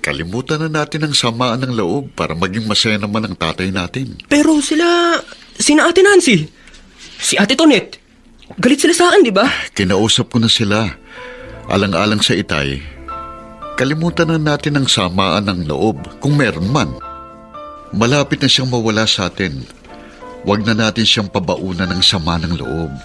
Kalimutan na natin ang samaan ng loob para maging masaya naman ang tatay natin. Pero sina Ate Nancy, si Ate Tonet, galit sila sa akin, di ba? Kinausap ko na sila. Alang-alang sa Itay, kalimutan na natin ang samaan ng loob kung meron man. Malapit na siyang mawala sa atin. Huwag na natin siyang pabaunan ng sama ng loob.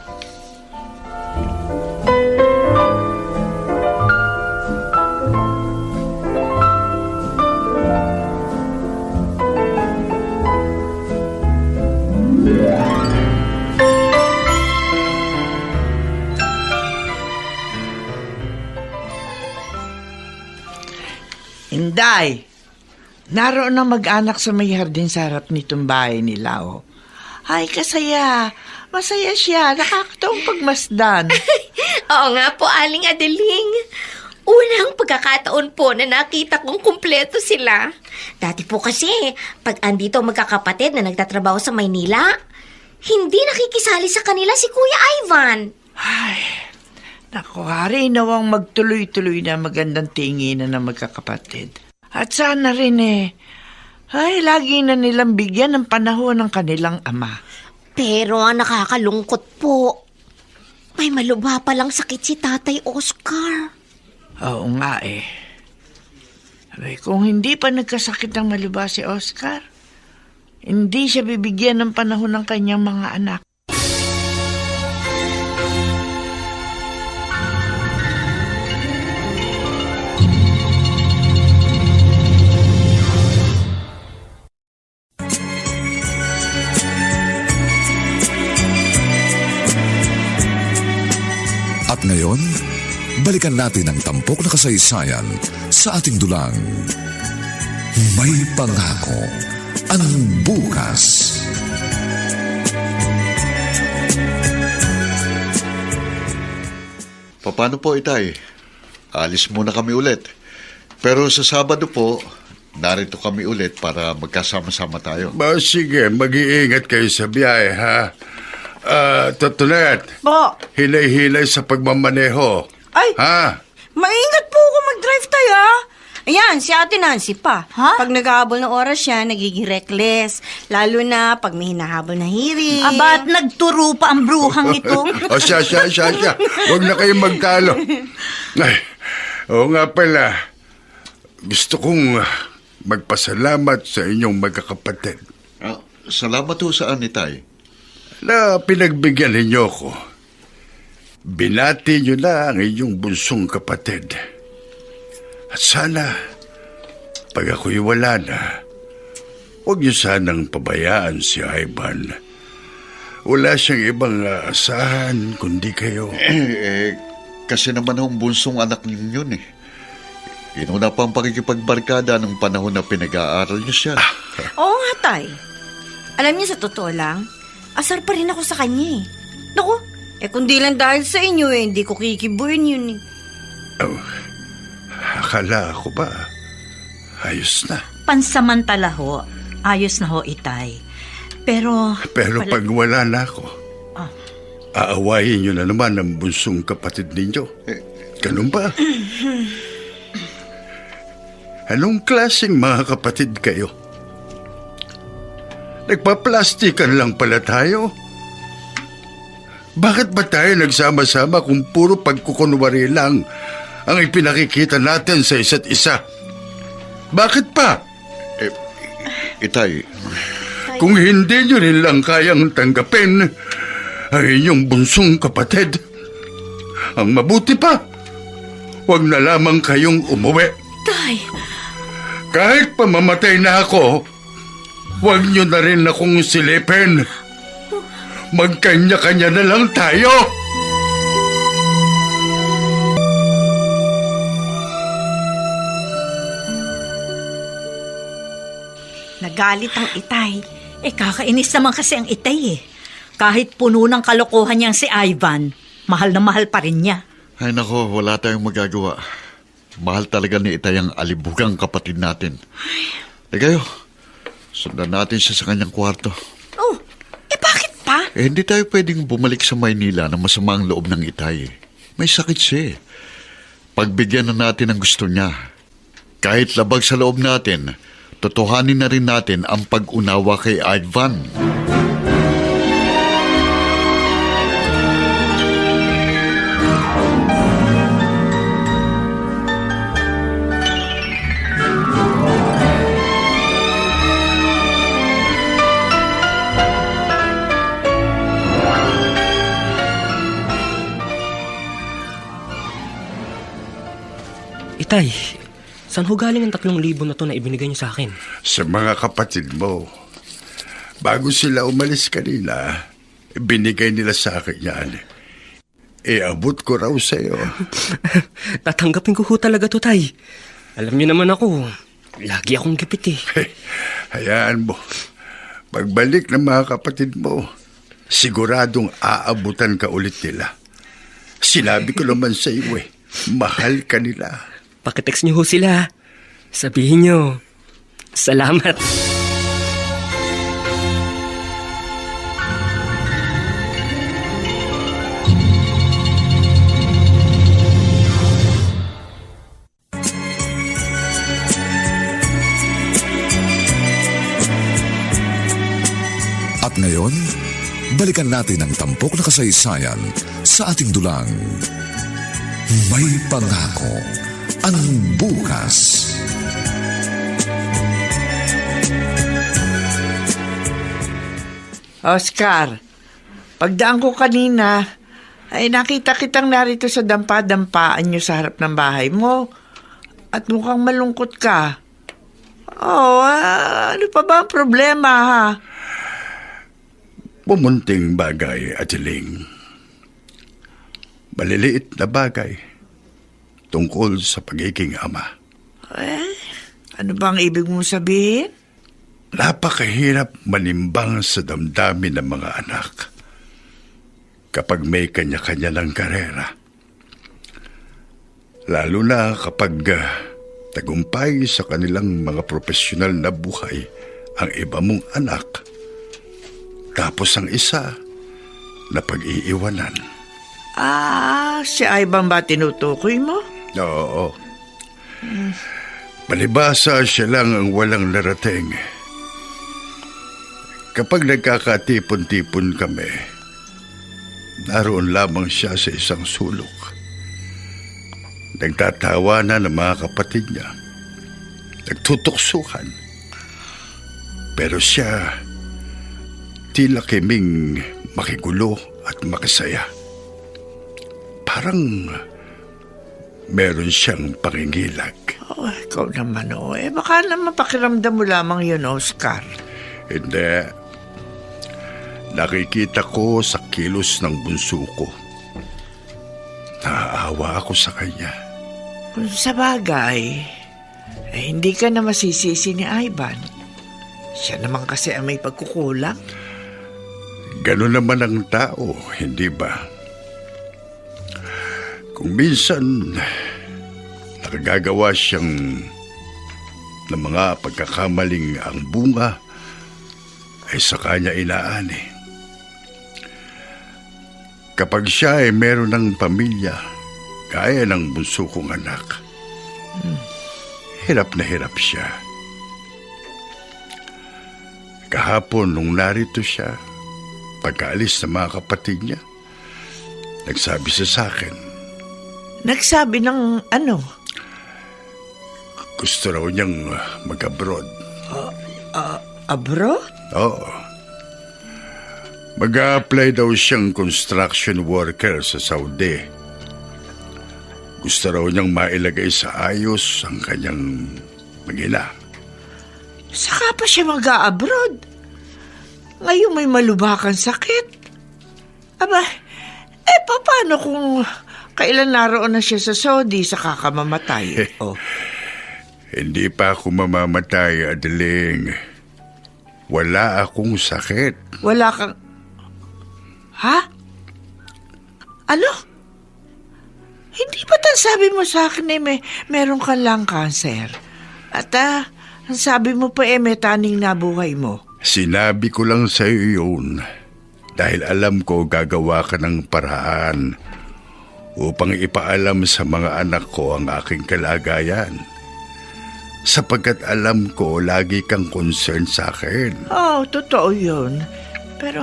Inday, naroon na mag-anak sa may hardin sa harap nitong bahay nila, oh. Ay, kasaya. Masaya siya. Nakakatawang pagmasdan. Oo nga po, Aling Adeling. Unang pagkakataon po na nakita kong kumpleto sila. Dati po kasi, pag andito magkakapatid na nagtatrabaho sa Maynila, hindi nakikisali sa kanila si Kuya Ivan. Ay, naku, hari, nawang magtuloy-tuloy na magandang tinginan ng magkakapatid. At sana rin lagi na nilang bigyan ng panahon ng kanilang ama. Pero ang nakakalungkot po, may malubha palang sakit si Tatay Oscar. Oo nga kung hindi pa nagkasakit ng malubha si Oscar, hindi siya bibigyan ng panahon ng kanyang mga anak. At ngayon, balikan natin ang tampok na kasaysayan sa ating dulang. May pangako ang bukas. Paano po, Itay? Alis muna kami ulit. Pero sa Sabado po, narito kami ulit para magkasama-sama tayo. Sige, mag-iingat kayo sa biyahe, ha? Totonet. Po. Hilay-hilay sa pagmamaneho. Ay, ha? Maingat po ako mag-drive tayo, ha? Ayan, si Ate Nancy pa. Ha? Pag naghahabol ng oras siya, nagiging reckless. Lalo na pag may hinahabol na hearing. Aba't nagturo pa ang bruhang ito. Siya. Huwag na kayong magtalo. Ay, oo nga pala. Gusto kong magpasalamat sa inyong magkakapatid. Salamat ho saan, Itay? Na pinagbigyan ninyo ko. Binati nyo na ang inyong bunsong kapatid. At sana, pag ako'y wala na, huwag nyo sanang pabayaan si Ivan. Wala siyang ibang aasahan kundi kayo. Kasi naman ang bunsong anak ninyo Inuna pa ang pakikipagbarkada ng panahon na pinag-aaral niyo siya. Oo nga, Tay. Alam niyo, sa totoo lang, asar pa rin ako sa kanya Naku, kundi lang dahil sa inyo hindi ko kikibuin yun Akala ko ba, ayos na. Pansamantala ho, ayos na ho, Itay. Pero pag wala na ako, aawayin nyo na naman ang bunsong kapatid ninyo. Ganun ba? Anong klaseng mga kapatid kayo? Nagpa-plastikan lang pala tayo? Bakit ba tayo nagsama-sama kung puro pagkukunwari lang ang ipinakikita natin sa isa't isa? Bakit pa? Itay. Kung hindi nyo rin lang kayang tanggapin ang inyong bunsong kapatid, ang mabuti pa, huwag na lamang kayong umuwi. Tay! Kahit pamamatay na ako, huwag nyo na rin akong silipin. Magkanya-kanya na lang tayo. Nagalit ang Itay. Kakainis naman kasi ang Itay Kahit puno ng kalokohan niyang si Ivan, mahal na mahal pa rin niya. Ay nako, wala tayong magagawa. Mahal talaga ni Itay ang alibugang kapatid natin. Kayo, sundan natin siya sa kanyang kwarto. Bakit pa? Hindi tayo pwedeng bumalik sa Maynila na masama ang loob ng Itay. May sakit siya. Pagbigyan na natin ang gusto niya. Kahit labag sa loob natin, totohanin na rin natin ang pag-unawa kay Ivan. Itay, saan ho galing ang 3,000 na to na ibinigay niyo sa akin? Sa mga kapatid mo. Bago sila umalis kanina, binigay nila sa akin yan. Abot ko raw sa'yo. Tatanggapin ko ho talaga to, Tay. Alam niyo naman ako, lagi akong gipit Hayaan mo. Pagbalik ng mga kapatid mo, siguradong aabutan ka ulit nila. Sinabi ko naman sa iyo mahal ka nila. Pakitext niyo ho sila. Sabihin niyo, salamat. At ngayon, balikan natin ang tampok na kasaysayan sa ating dulang. May pangako ang bukas. Oscar, pagdaan ko kanina, ay nakita kitang narito sa dampa-dampaan nyo sa harap ng bahay mo. At mukhang malungkot ka. Ano pa ba ang problema, ha? Pumunting bagay, Adeling. Maliliit na bagay tungkol sa pagiging ama. Ano bang ibig mong sabihin? Napakahirap manimbang sa damdamin ng mga anak kapag may kanya-kanya ng karera. Lalo na kapag tagumpay sa kanilang mga profesional na buhay ang iba mong anak, tapos ang isa na pag-iiwanan. Si Ivan ba tinutukoy mo? Oo. Palibasa siya lang ang walang narating. Kapag nagkakatipon-tipon kami, naroon lamang siya sa isang sulok. Nagtatawanan ng mga kapatid niya. Nagtutuksukan. Pero siya, tila kiming makigulo at makisaya. Parang meron siyang pangingilag. Ikaw naman, baka naman pakiramdam mo lamang yun, Oscar. Hindi. Nakikita ko sa kilos ng bunso ko. Naaawa ako sa kanya. Kung sa bagay, hindi ka na masisisi ni Ivan. Siya naman kasi ang may pagkukulang. Ganun naman ang tao, hindi ba? Kung minsan nakagagawa siyang ng mga pagkakamaling ang bunga ay sa kanya inaani. Kapag siya ay meron ng pamilya, gaya ng bunso kong anak, hirap na hirap siya. Kahapon nung narito siya, pagkaalis ng mga kapatid niya, nagsabi siya sa akin. Nagsabi ng ano? Gusto raw niyang mag-abroad. Abroad? Oo. Mag-a-apply daw siyang construction worker sa Saudi. Gusto raw niyang mailagay sa ayos ang kanyang mag-ina. Saka pa siya mag-a-abroad? Ngayon may malubhakang sakit. Aba, paano kung kailan naroon na siya sa Saudi sa kakamamatay? Hindi pa ako mamamatay, Adeling. Wala akong sakit. Wala kang... Ha? Ano? Hindi ba sabi mo sa akin meron kang lang cancer? At ang sabi mo pa may taning nabuhay mo? Sinabi ko lang sa iyo yun dahil alam ko gagawa ka ng paraan upang ipaalam sa mga anak ko ang aking kalagayan. Sapagkat alam ko lagi kang concern sa akin. Totoo yun. Pero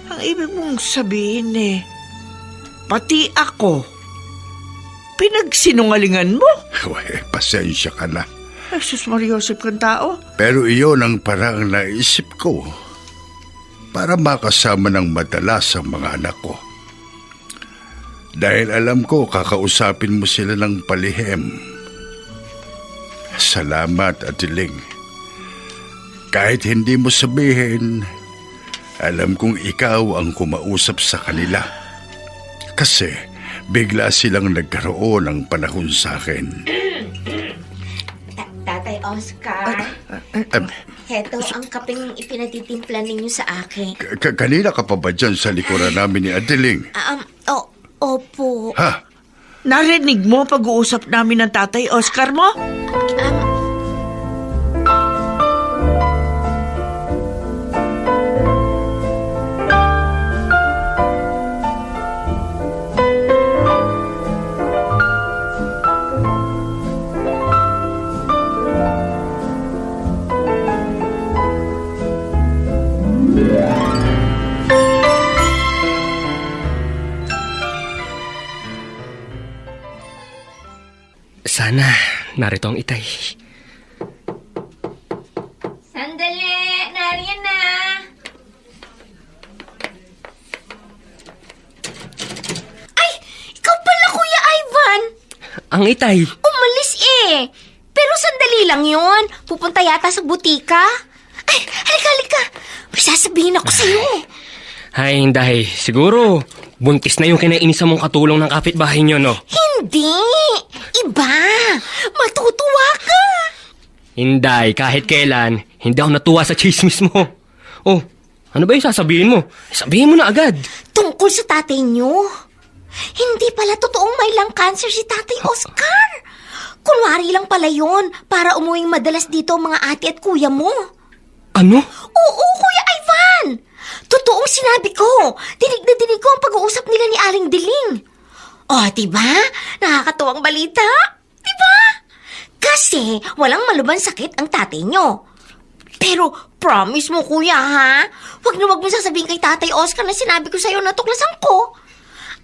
ang ibig mong sabihin pati ako, pinagsinungalingan mo? Pasensya ka na. Jesus Mariosep kang tao. Pero iyon ang parang naisip ko para makasama ng madalas ang mga anak ko. Dahil alam ko kakausapin mo sila ng palihim. Salamat, Adeling. Kahit hindi mo sabihin, alam kong ikaw ang kumausap sa kanila. Kasi bigla silang nagkaroon ng panahon sa akin. Tatay Oscar, heto ang kapeng ipinatitimpla ninyo sa akin. Kanina ka pa ba dyan sa likuran namin ni Adeling? Opo. Ha? Narinig mo pag-uusap namin ng tatay Oscar mo? Yeah. Sana, narito ang itay. Sandali, nariyan na. Ay, ikaw pala, Kuya Ivan. Ang itay. Umalis eh. Pero sandali lang yun. Pupunta yata sa butika. Ay, halika. May sasabihin ako sa'yo. Ay, Inday. Siguro, buntis na yung kinainis mong katulong ng kapitbahay nyo, no? Hindi. Iba. Matutuwa ka. Inday, kahit kailan, hindi ako natuwa sa chismis mo. Oh, ano ba yung sasabihin mo? Sabihin mo na agad. Tungkol sa tatay nyo. Hindi pala totoong may lung cancer si Tatay Oscar. Kunwari lang pala yun para umuwing madalas dito ang mga ate at kuya mo. Ano? Oo, Kuya Ivan. Totoong sinabi ko. Dinig na dinig ko ang pag-uusap nila ni Aling Diling. Oh, diba? Nakakatuwang balita. Diba? Kasi walang malubhang sakit ang tatay nyo. Pero promise mo, Kuya, ha? Wag mo sasabihin kay Tatay Oscar na sinabi ko sa'yo na tuklasan ko.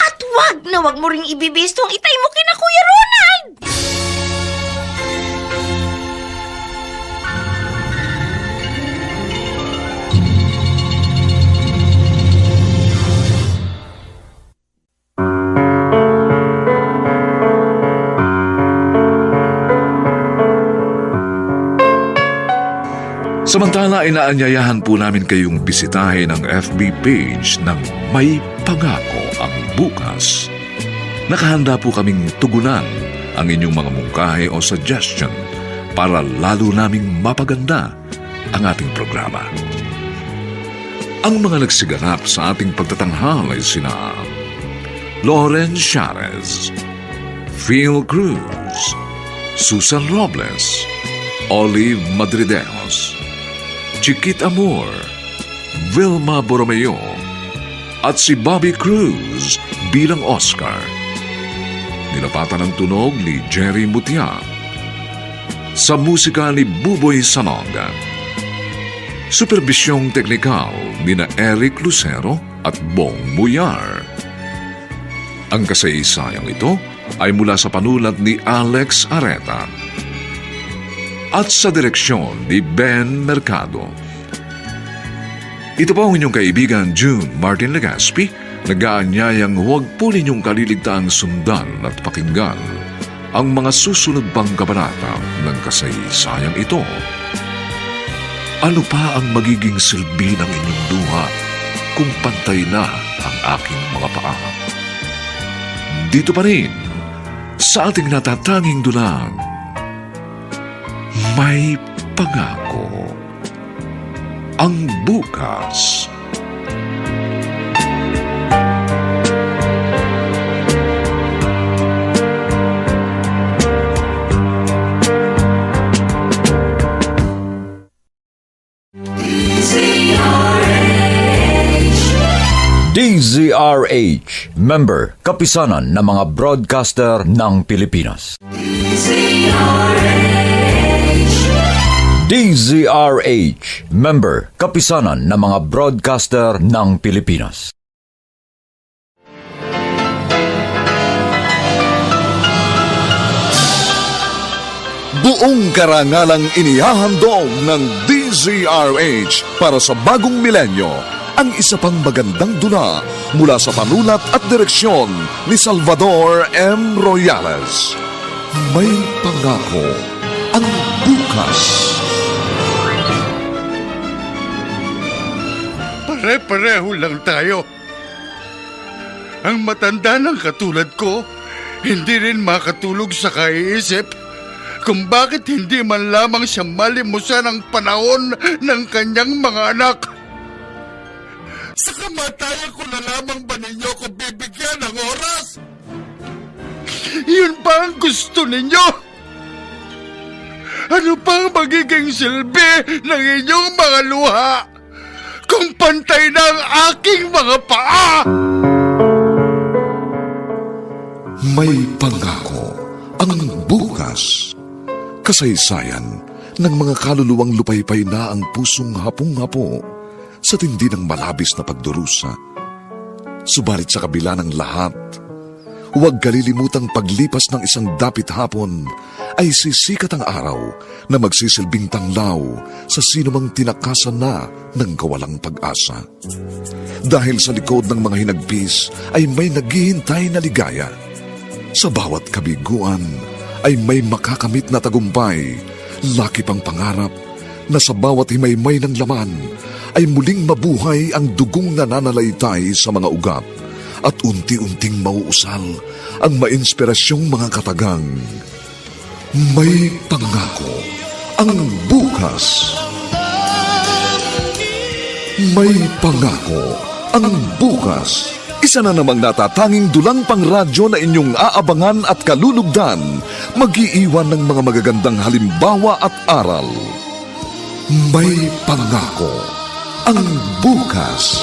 At wag mo ring ibibisto ang itay mo kina Kuya Ronald. Samantala, inaanyayahan po namin kayong bisitahin ang FB page ng May Pangako ang Bukas. Nakahanda po kaming tugunan ang inyong mga mungkahi o suggestion para lalo naming mapaganda ang ating programa. Ang mga nagsiganap sa ating pagtatanghal ay sina Lauren Charez, Phil Cruz, Susan Robles, Olive Madridejos, Chiquit Amor, Vilma Borromeo, at si Bobby Cruz bilang Oscar. Nilapatan ng tunog ni Jerry Mutia. Sa musika ni Buboy Sanoga. Supervisyong teknikal ni na Eric Lucero at Bong Muyar. Ang kasaysayang ito ay mula sa panulat ni Alex Areta at sa direksyon ni Ben Mercado. Ito po ang inyong kaibigan June Martin Legaspi, nag-aanyayang huwag po ninyong kaliligtaang sundan at pakinggan ang mga susunod pang kabanata ng kasaysayang ito. Ano pa ang magiging silbi ng inyong duha kung pantay na ang aking mga paa? Dito pa rin, sa ating natatanging dulang, May Pangako ang Bukas. DZRH, member, kapisanan ng mga broadcaster ng Pilipinas. DZRH, member, kapisanan ng mga broadcaster ng Pilipinas. Buong karangalang inihahandog ng DZRH para sa bagong milenyo ang isa pang magandang dula mula sa panulat at direksyon ni Salvador M. Royales. May Pangako ang Bukas. Pare-pareho lang tayo. Ang matanda ng katulad ko, hindi rin makatulog sa kaiisip kung bakit hindi man lamang siya malimusan ang panahon ng kanyang mga anak. Sa kamatayan ko na lamang ba ninyo ko bibigyan ng oras? Yun pa ang gusto ninyo? Ano pa ang magiging silbi ng inyong mga luha kung pantay na ang aking mga paa? May Pangako ang Bukas. Kasaysayan ng mga kaluluwang lupaypay na ang pusong hapong-hapo sa tindi ng malabis na pagdurusa. Subalit sa kabila ng lahat, Huwag kalilimutang paglipas ng isang dapit hapon ay sisikat ang araw na magsisilbing tanglaw sa sinumang tinakasan na ng kawalang pag-asa. Dahil sa likod ng mga hinagpis ay may naghihintay na ligaya. Sa bawat kabiguan ay may makakamit na tagumpay, laki pang pangarap na sa bawat himaymay ng laman ay muling mabuhay ang dugong nananalaytay sa mga ugat at unti-unting mauusal ang mainspirasyong mga katagang. May pangako ang bukas. May pangako ang bukas. Isa na namang natatanging dulang pang radyo na inyong aabangan at kalulugdan, mag-iiwan ng mga magagandang halimbawa at aral. May pangako ang bukas.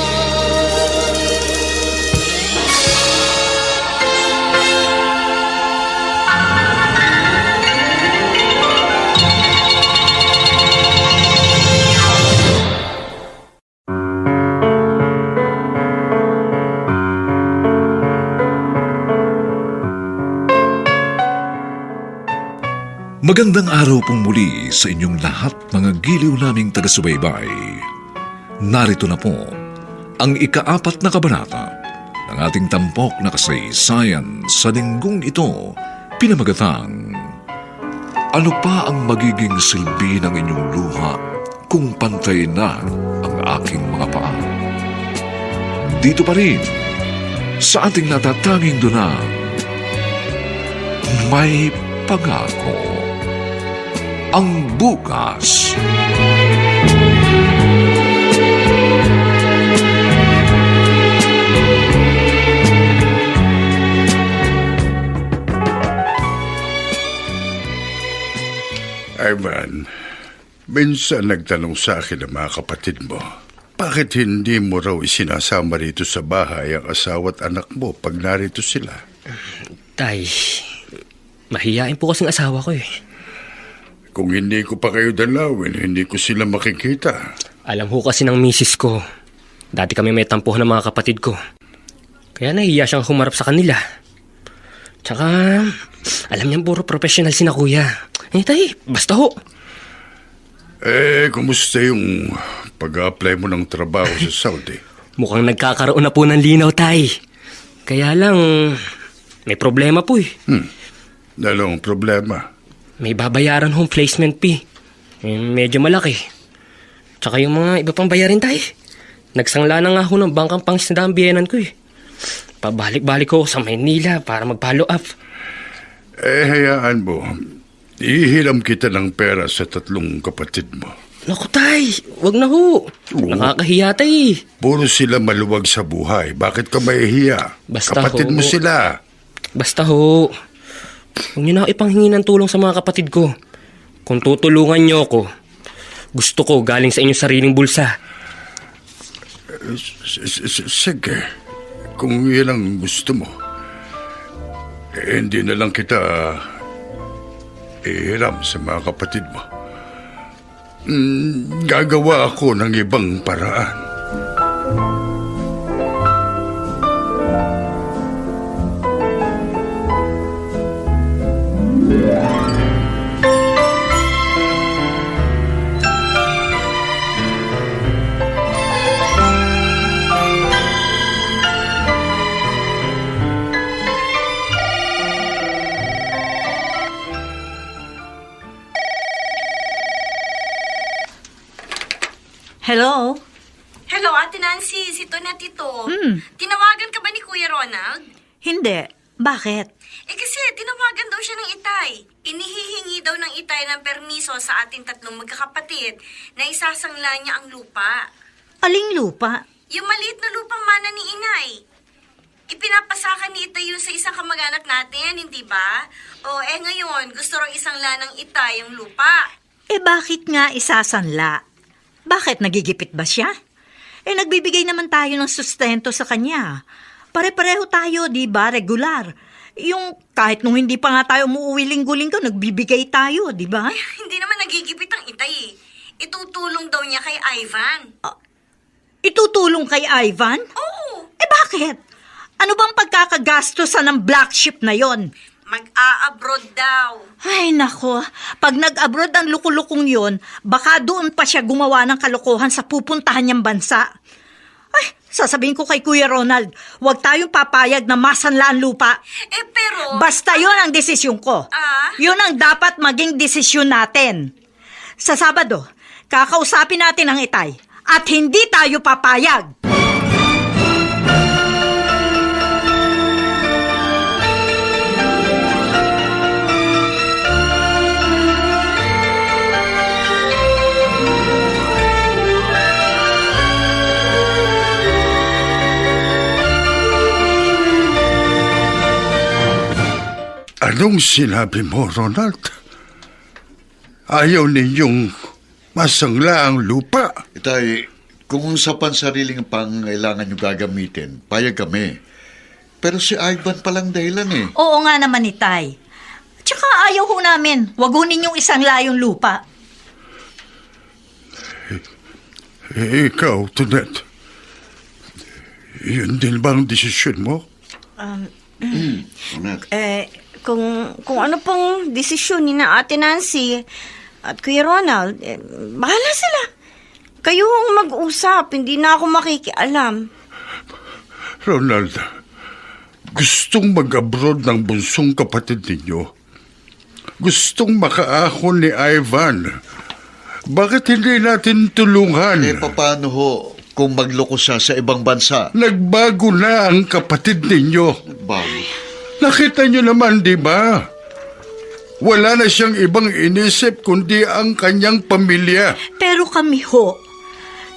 Magandang araw pong muli sa inyong lahat, mga giliw naming taga-subaybay. Narito na po ang ika-4 na kabanata ng ating tampok na kasaysayan sa linggong ito, pinamagatang, Ano pa ang magiging silbi ng inyong luha kung pantay na ang aking mga paa? Dito pa rin sa ating natatanging dunang, May Pangako ang bukas. Ivan, minsan nagtanong sa akin ang mga kapatid mo, bakit hindi mo raw isinasama rito sa bahay ang asawa at anak mo pag narito sila? Tay, mahiyain po kasing asawa ko eh. Kung hindi ko pa kayo dalawin, hindi ko sila makikita. Alam ho kasi ng misis ko, dati kami may tampuhan ng mga kapatid ko. Kaya nahiya siyang humarap sa kanila. Tsaka, alam niyang puro professional si na kuya. Eh tay, basta ho. Kumusta yung pag-apply mo ng trabaho sa Saudi? Mukhang nagkakaroon na po ng linaw, tay. Kaya lang, may problema po eh. Dalawang problema. May babayaran hong placement fee. Medyo malaki. Tsaka yung mga iba pang bayarin tayo. Nagsangla na nga ho ng bangkang pangsindaang biyenan ko eh. Pabalik-balik ko sa Maynila para mag-follow up. Hayaan mo. Ihiram kita ng pera sa 3 kapatid mo. Naku tay, wag na ho. Nakakahiya tay. Puro sila maluwag sa buhay. Bakit ka mahihiya? Basta kapatid ho. mo sila. Basta ho. Huwag niyo na ipanghingi ng tulong sa mga kapatid ko. Kung tutulungan niyo ako, gusto ko galing sa inyong sariling bulsa. Sige. Kung yan ang gusto mo, hindi na lang kita ihiram sa mga kapatid mo. Gagawa ako ng ibang paraan. Hello? Hello, Ate Nancy. Si Tonet ito. Tinawagan ka ba ni Kuya Ronald? Hindi. Bakit? Kasi tinawagan daw siya ng itay. Inihihingi daw ng itay ng permiso sa ating 3 magkakapatid na isasangla niya ang lupa. Aling lupa? Yung maliit na lupang mana ni inay. Ipinapasakan ni itay yun sa isang kamag-anak natin, hindi ba? Ngayon, gusto raw isangla ng itay ang lupa. Bakit nga isasanla? Bakit, nagigipit ba siya? Nagbibigay naman tayo ng sustento sa kanya. Pare-pareho tayo, di ba? Regular. Yung kahit nung hindi pa nga tayo umuwi linggo-linggo, nagbibigay tayo, di ba? Hindi naman nagigipit ang itay. Itutulong daw niya kay Ivan. Itutulong kay Ivan? Oo. Bakit? Ano bang pagkakagastosan ng black sheep na yon? Mag-a-abroad daw. Ay, nako. Pag nag-abroad ang lukulukong yon, baka doon pa siya gumawa ng kalokohan sa pupuntahan niyang bansa. Ay, sasabihin ko kay Kuya Ronald, huwag tayong papayag na masanla ang lupa. Pero... Basta yon ang desisyon ko. Yun ang dapat maging desisyon natin. Sa Sabado, kakausapin natin ang itay at hindi tayo papayag. Anong sinabi mo, Ronald? Ayaw ninyong masangla ang lupa? Itay, kung sa pansariling pangailangan nyo gagamitin, payag kami. Pero si Ivan palang dahilan eh. Oo nga naman, itay. Tsaka ayaw ho namin, wagunin yung isang layong lupa. Ikaw, Tonet. Yun din bang desisyon mo? Kung ano pong desisyon ni na Ate Nancy at Kuya Ronald, bahala sila. Kayo ang mag-usap, hindi na ako makikialam. Ronald, gustong mag-abroad ng bunsong kapatid ninyo. Gustong makaahon ni Ivan. Bakit hindi natin tulungan? Paano ho kung magloko siya sa ibang bansa? Nagbago na ang kapatid ninyo. Nagbago? Nakita niyo naman, di ba? Wala na siyang ibang inisip kundi ang kanyang pamilya. Pero kami ho,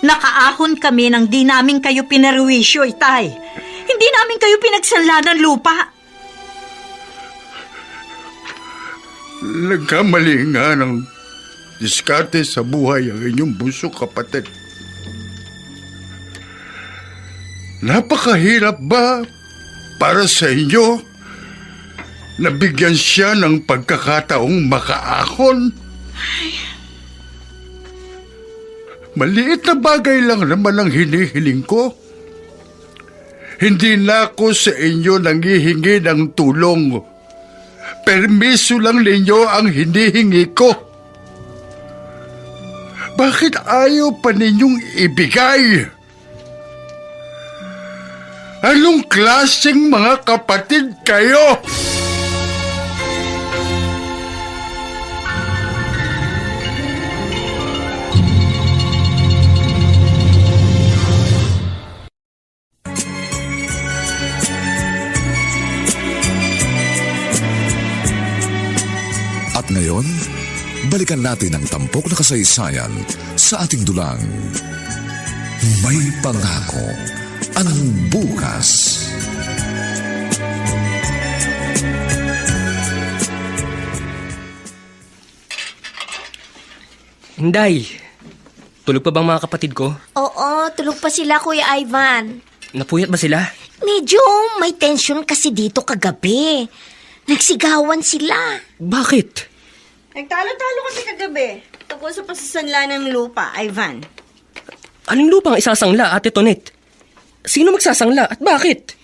nakaahon kami nang di namin kayo pinarwisyo, itay. Hindi namin kayo pinagsanla ng lupa. Nagkamali nga ng diskarte sa buhay ang inyong bunsong kapatid. Napakahirap ba para sa inyo? Nabigyan siya ng pagkakataong makaahon. Maliit na bagay lang naman ang hinihiling ko. Hindi na ako sa inyo nanghihingi ng tulong. Permiso lang ninyo ang hinihingi ko. Bakit ayaw pa ninyong ibigay? Anong klaseng mga kapatid kayo? At ngayon, balikan natin ang tampok na kasaysayan sa ating dulang. May pangako ang bukas. Inday, tulog pa bang mga kapatid ko? Oo, tulog pa sila, Kuya Ivan. Napuyat ba sila? Medyo may tension kasi dito kagabi. Nagsigawan sila. Bakit? Nagtalo-talo kasi kagabi. Tungkol sa pasasanla ng lupa, Ivan. Anong lupang isasangla, Ate Tonet? Sino magsasangla at bakit?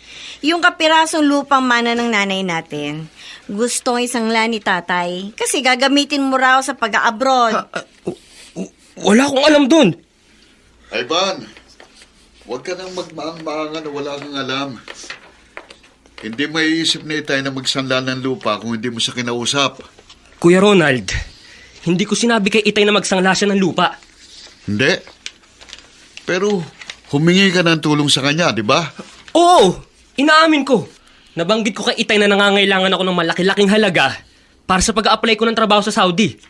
Yung kapirasong lupang mana ng nanay natin, gustong isangla ni tatay kasi gagamitin mo raw sa pag-a-abroad. Wala akong alam dun. Ivan, huwag ka nang magmaang-maangan na wala kang alam. Hindi maiisip ni Itay na magsanla ng lupa kung hindi mo siya kinausap. Kuya Ronald, hindi ko sinabi kay Itay na magsangla siya ng lupa. Hindi. Pero humingi ka ng tulong sa kanya, di ba? Oo, inaamin ko. Nabanggit ko kay Itay na nangangailangan ako ng malaki-laking halaga para sa pag-a-apply ko ng trabaho sa Saudi.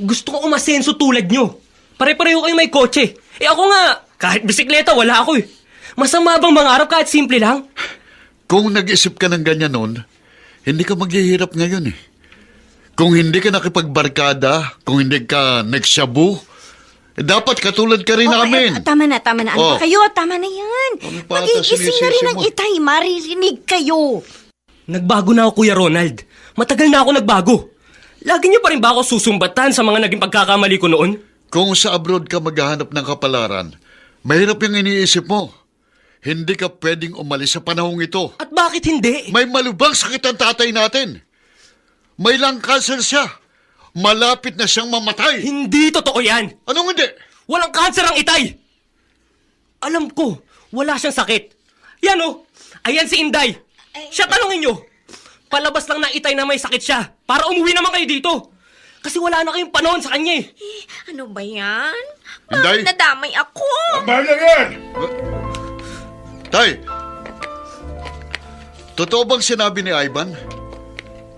Gusto ko umasenso tulad nyo. Pare-pareho kayo may kotse. Ako nga, kahit bisikleta, wala ako eh. Masama bang mangarap kahit simple lang? Kung nag-isip ka ng ganyan noon, hindi ka maghihirap ngayon eh. Kung hindi ka nakipagbarkada, kung hindi ka nagsyabu, dapat katulad ka rin namin. Tama na. Ano ba kayo? Tama na yan. Magigising na rin ang Itay. Maririnig kayo. Nagbago na ako, Kuya Ronald. Matagal na ako nagbago. Lagi niyo pa rin ba ako susumbatan sa mga naging pagkakamali ko noon? Kung sa abroad ka maghahanap ng kapalaran, mahirap yung iniisip mo. Hindi ka pwedeng umalis sa panahong ito. At bakit hindi? May malubhang sakit ang tatay natin. May lung cancer siya. Malapit na siyang mamatay. Hindi totoo yan. Anong hindi? Walang kanser ang Itay. Alam ko, wala siyang sakit. Yan o, ayan si Inday. Siya, tanongin nyo. Palabas lang na Itay na may sakit siya para umuwi naman kayo dito. Kasi wala na kayong panahon sa kanya eh. Ano ba yan? Inday? Bakit nadamay ako? Tama na yan! Tay, totoo bang sinabi ni Ivan?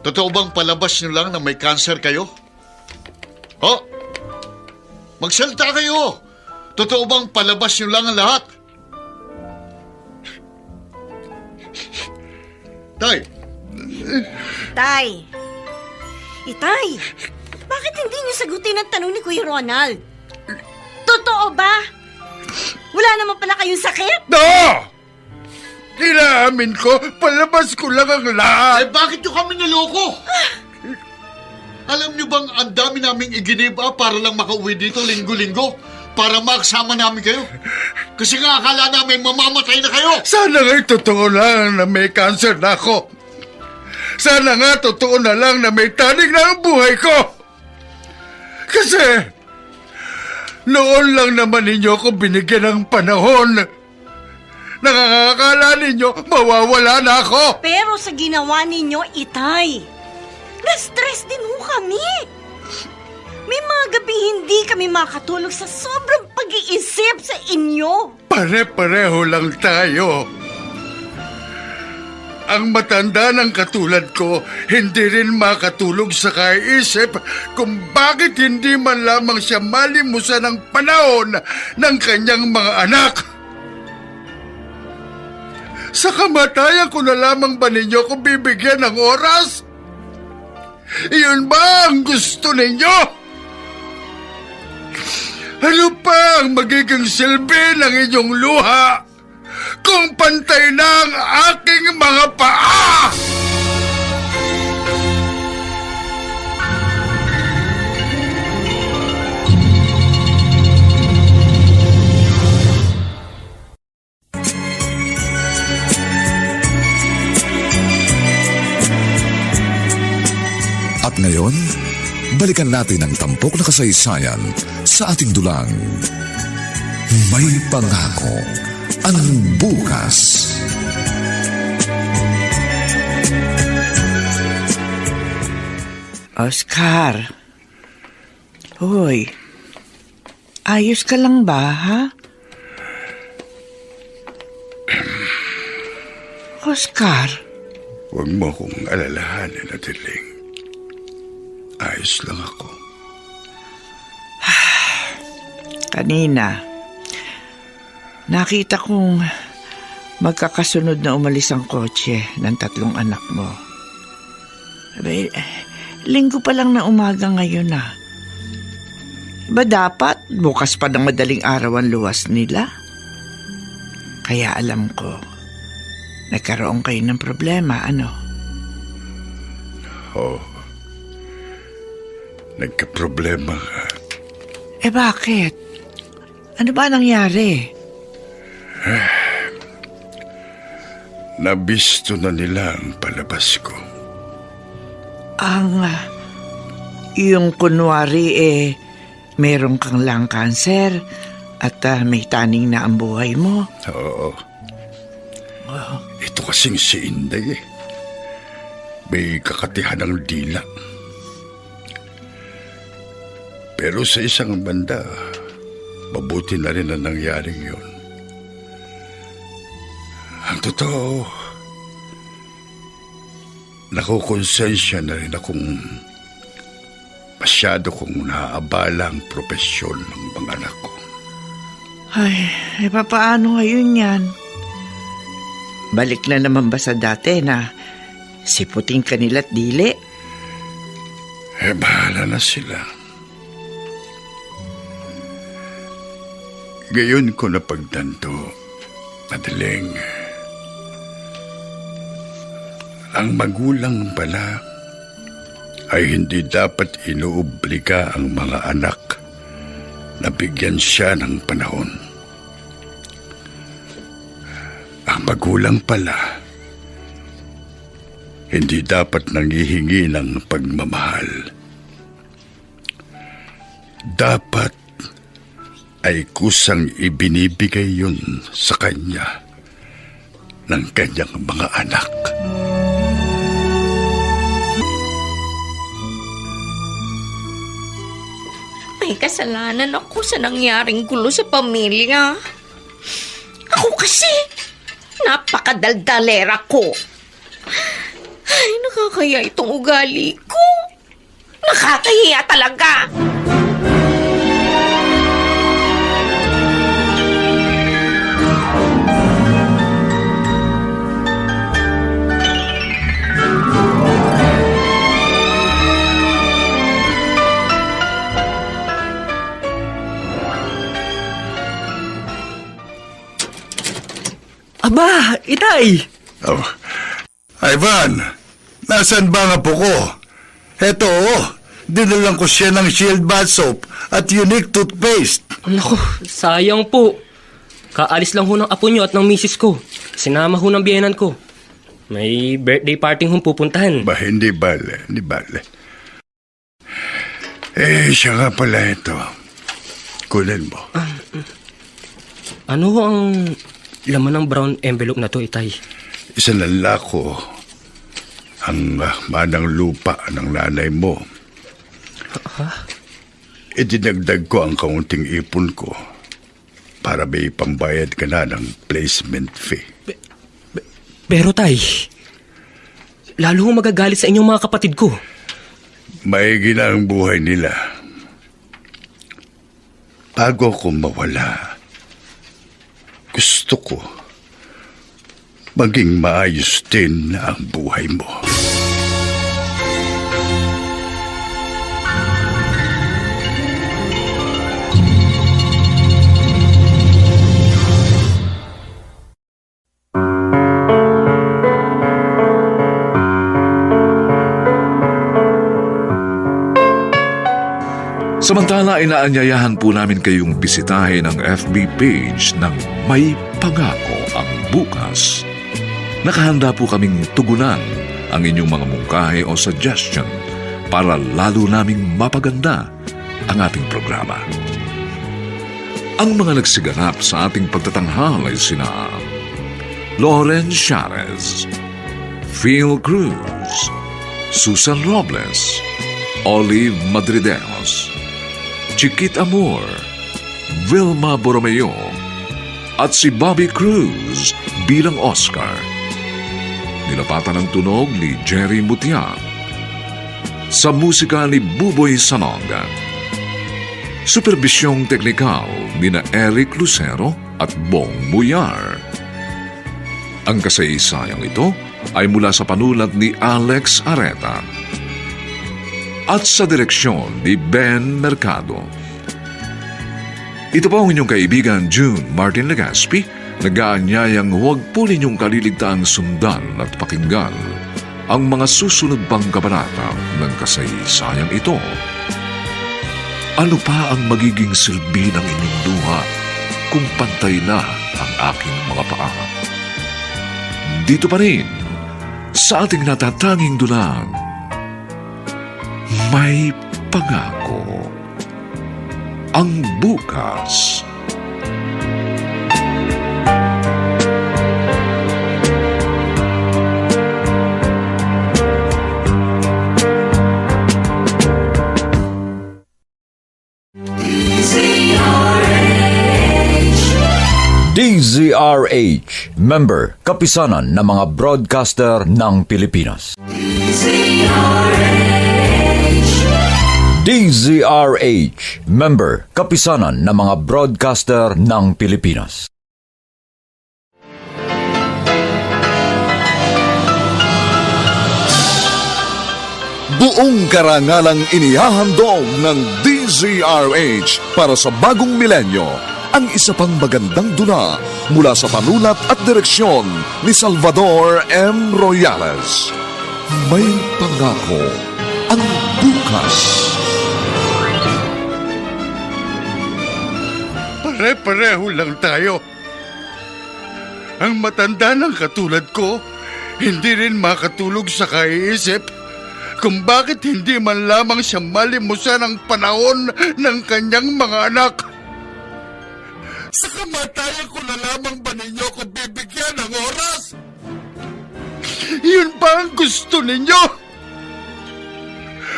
Totoo bang palabas niyo lang na may cancer kayo? Oh, magsalita kayo. Totoo bang palabas niyo lang ang lahat? Tay. Tay. Itay, bakit hindi niyo sagutin ang tanong ni Kuya Ronald? Totoo ba? Wala naman pala kayong sakit? No! Inaamin ko, palabas ko lang ang lahat. Bakit nyo kami niloko? Alam nyo bang ang dami naming iginiba para lang makauwi dito linggo-linggo? Para makasama namin kayo? Kasi nga akala namin mamamatay na kayo. Sana nga'y totoo lang na may cancer na ako. Sana nga totoo na lang na may tanig na ang buhay ko. Kasi noon lang naman ninyo ako binigyan ng panahon. Nakakakala ninyo mawawala na ako. Pero sa ginawa ninyo, Itay, na-stress din ho kami. May mga gabi hindi kami makatulog sa sobrang pag-iisip sa inyo. Pare-pareho lang tayo. Ang matanda ng katulad ko, hindi rin makatulog sa kaiisip kung bakit hindi man lamang siya malimusan ng panahon ng kanyang mga anak. Sa kamatayan ko na lamang ba ninyo kung bibigyan ng oras? Iyon ba ang gusto ninyo? Ano pa ang magiging silbi ng inyong luha kung pantay na ang aking mga paa? At ngayon, balikan natin ang tampok na kasaysayan sa ating dulang. May pangako ang bukas. Oscar. Hoy. Ayos ka lang ba, ha? Oscar. Huwag mo akong alalahanin, Adeling. Ayos lang ako. Kanina, nakita kong magkakasunod na umalis ang kotse ng 3 anak mo. Linggo pa lang na umaga ngayon na. Ba dapat bukas pa ng madaling araw ang luwas nila? Kaya alam ko, nagkaroon kayo ng problema, ano? Oo. Nagka-problema ka. Bakit? Ano ba nangyari? Nabisto na nila ang palabas ko. Yung kunwari meron kang lung cancer at may taning na ang buhay mo. Oo. Ito kasing si Inday may kakatihan ng dila. Pero sa isang banda, mabuti na rin ang nangyaring yun. Ang totoo, nakukonsensya na rin akong masyado kong naaabala ang propesyon ng mga anak ko. Ay, papaano ngayon yan? Balik na naman ba sa dati na siputin kanila't dili? Bahala na sila. Gayon ko na pagtanto, Adeling, ang magulang pala ay hindi dapat inuobliga ang mga anak na bigyan siya ng panahon. Magulang pala. Hindi dapat nanghihingi ng pagmamahal. Dapat ay kusang ibinibigay yun sa kanya ng kanyang mga anak. May kasalanan ako sa nangyaring gulo sa pamilya. Ako kasi, napakadaldalera ko. Ay, nakakaya itong ugali ko. Nakakahiya talaga. Aba, Itay! Oh. Ivan, nasaan ba ang apo ko? Heto, dinalang ko siya ng Shield Bath Soap at Unique Toothpaste. Naku, sayang po. Kaalis lang ho ng apo niyo at ng misis ko. Sinama ho ng biyenan ko. May birthday party hong pupuntahan. Hindi bale. Siya nga pala ito. Kunin mo. Ano ho ang laman ng brown envelope na to, Itay? Isinala ko ang manang lupa ng nanay mo. Idinagdag ko ang kaunting ipon ko para may pambayad ka na ng placement fee. Pero Tay, lalo hong magagalit sa inyong mga kapatid ko. Maigi na ang buhay nila. Bago ako mawala, gusto ko maging maayos din ang buhay mo. Samantala, inaanyayahan po namin kayong bisitahin ang FB page ng May Pangako ang Bukas. Nakahanda po kaming tugunan ang inyong mga mungkahi o suggestion para lalo naming mapaganda ang ating programa. Ang mga nagsiganap sa ating pagtatanghal ay sina Lauren Charez, Phil Cruz, Susan Robles, Olive Madrideos, Chiquit Amor, Vilma Borromeo, at si Bobby Cruz bilang Oscar. Nilapatan ng tunog ni Jerry Mutia. Sa musika ni Buboy Salonga. Superbisyong teknikal ni na Eric Lucero at Bong Muyar. Ang kasaysayang ito ay mula sa panulat ni Alex Areta at sa direksyon ni Ben Mercado. Ito po ang inyong kaibigan June Martin Legaspi, nag-aanyayang huwag po ninyong kaliligtaang sundan at pakinggan ang mga susunod pang kabanata ng kasaysayang ito. Ano pa ang magiging silbi ng inyong luha kung pantay na ang aking mga paa? Dito pa rin, sa ating natatanging dulang, May Pangako ang Bukas. DZRH, member kapisanan ng mga broadcaster ng Pilipinas. DZRH, member kapisanan ng mga broadcaster ng Pilipinas. Buong karangalang inihahandog ng DZRH para sa bagong milenyo ang isa pang magandang dula mula sa panulat at direksyon ni Salvador M. Royales. May Pangako ang Bukas. Pare-pareho lang tayo. Ang matanda ng katulad ko, hindi rin makatulog sa kaiisip kung bakit hindi man lamang siya malimusan ang panahon ng kanyang mga anak. Sa kamatayan ko na lamang ba ninyo ko bibigyan ng oras? Yun pa ang gusto ninyo?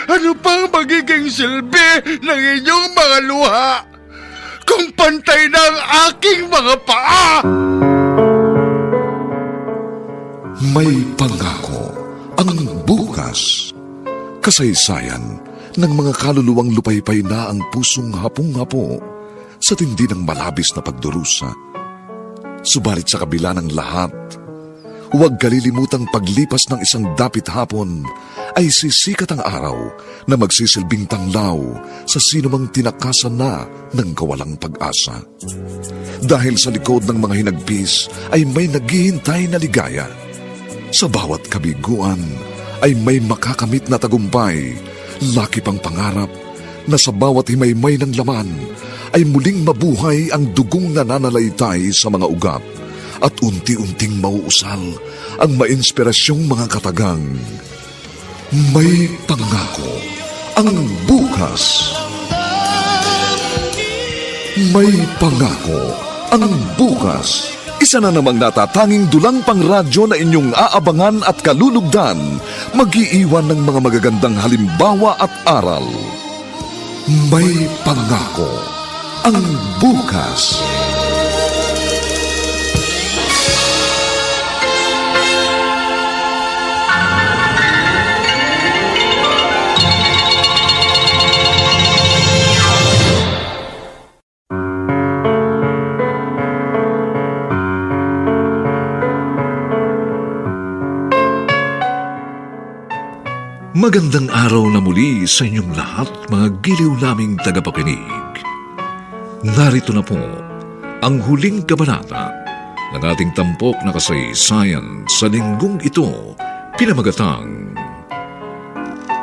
Ano pa ang magiging silbi ng inyong mga luha kung pantay na ang aking mga paa? May pangako ang bukas. Kasaysayan ng mga kaluluwang lupaypay na ang pusong hapong-hapo sa tindi ng malabis na pagdurusa. Subalit sa kabila ng lahat, huwag kalilimutang paglipas ng isang dapit hapon ay sisikat ang araw na magsisilbing tanglaw sa sinumang tinakasan na ng kawalang pag-asa. Dahil sa likod ng mga hinagpis ay may naghihintay na ligaya. Sa bawat kabiguan ay may makakamit na tagumpay, laki pang pangarap na sa bawat himaymay ng laman ay muling mabuhay ang dugong nananalaytay sa mga ugat at unti-unting mauusal ang mainspirasyong mga katagang. May pangako ang bukas. May pangako ang bukas. Isa na namang natatanging dulang pangradyo na inyong aabangan at kalulugdan, mag-iiwan ng mga magagandang halimbawa at aral. May pangako ang bukas. Magandang araw na muli sa inyong lahat, mga giliw naming tagapakinig. Narito na po ang huling kabanata ng ating tampok na kasaysayan sa linggong ito, pinamagatang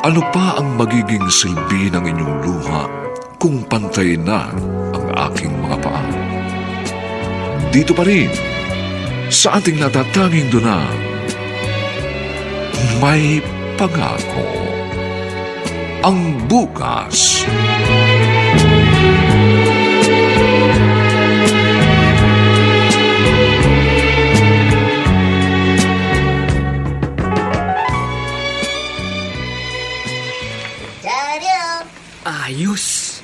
Ano pa ang magiging silbi ng inyong luha kung pantay na ang aking mga paa? Dito pa rin sa ating natatanging dunang May Pangako ang bukas. Ayos.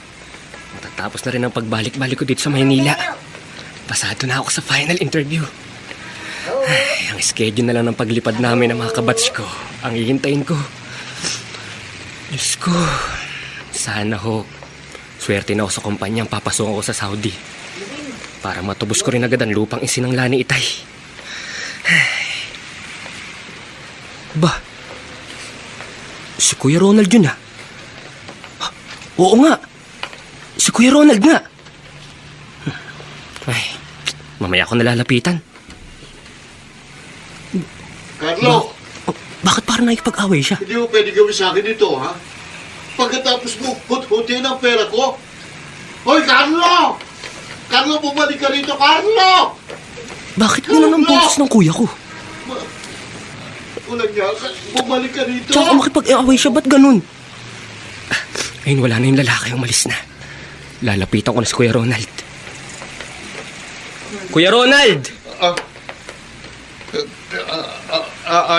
Matatapos na rin ang pagbalik-balik ko dito sa Maynila. Pasado na ako sa final interview. Ay, ang schedule na lang ng paglipad namin ng mga kabatch ko ang hihintayin ko. Diyos ko, sana ho, swerte na ako sa kumpanyang papasok ako sa Saudi para matubos ko rin agad ang lupang isinangla ni Itay. Ba, si Kuya Ronald yun ah. Oo nga, si Kuya Ronald nga. Ay, mamaya ko nalalapitan. Carlo! Bakit parang nakikipag-away siya? Hindi mo pwede gawin sa akin ito, ha? Pagkatapos mo, hut-hutin ang pera ko. Hoy, Carlo! Carlo, bumalik ka rito, Carlo! Bakit gano'n ang boses ng kuya ko? Walang niya, bumalik ka rito. Tsaka makipag-away siya, ba't ganun? Ayun, wala na yung lalaki, umalis na. Lalapitan ko na si Kuya Ronald. Kuya Ronald!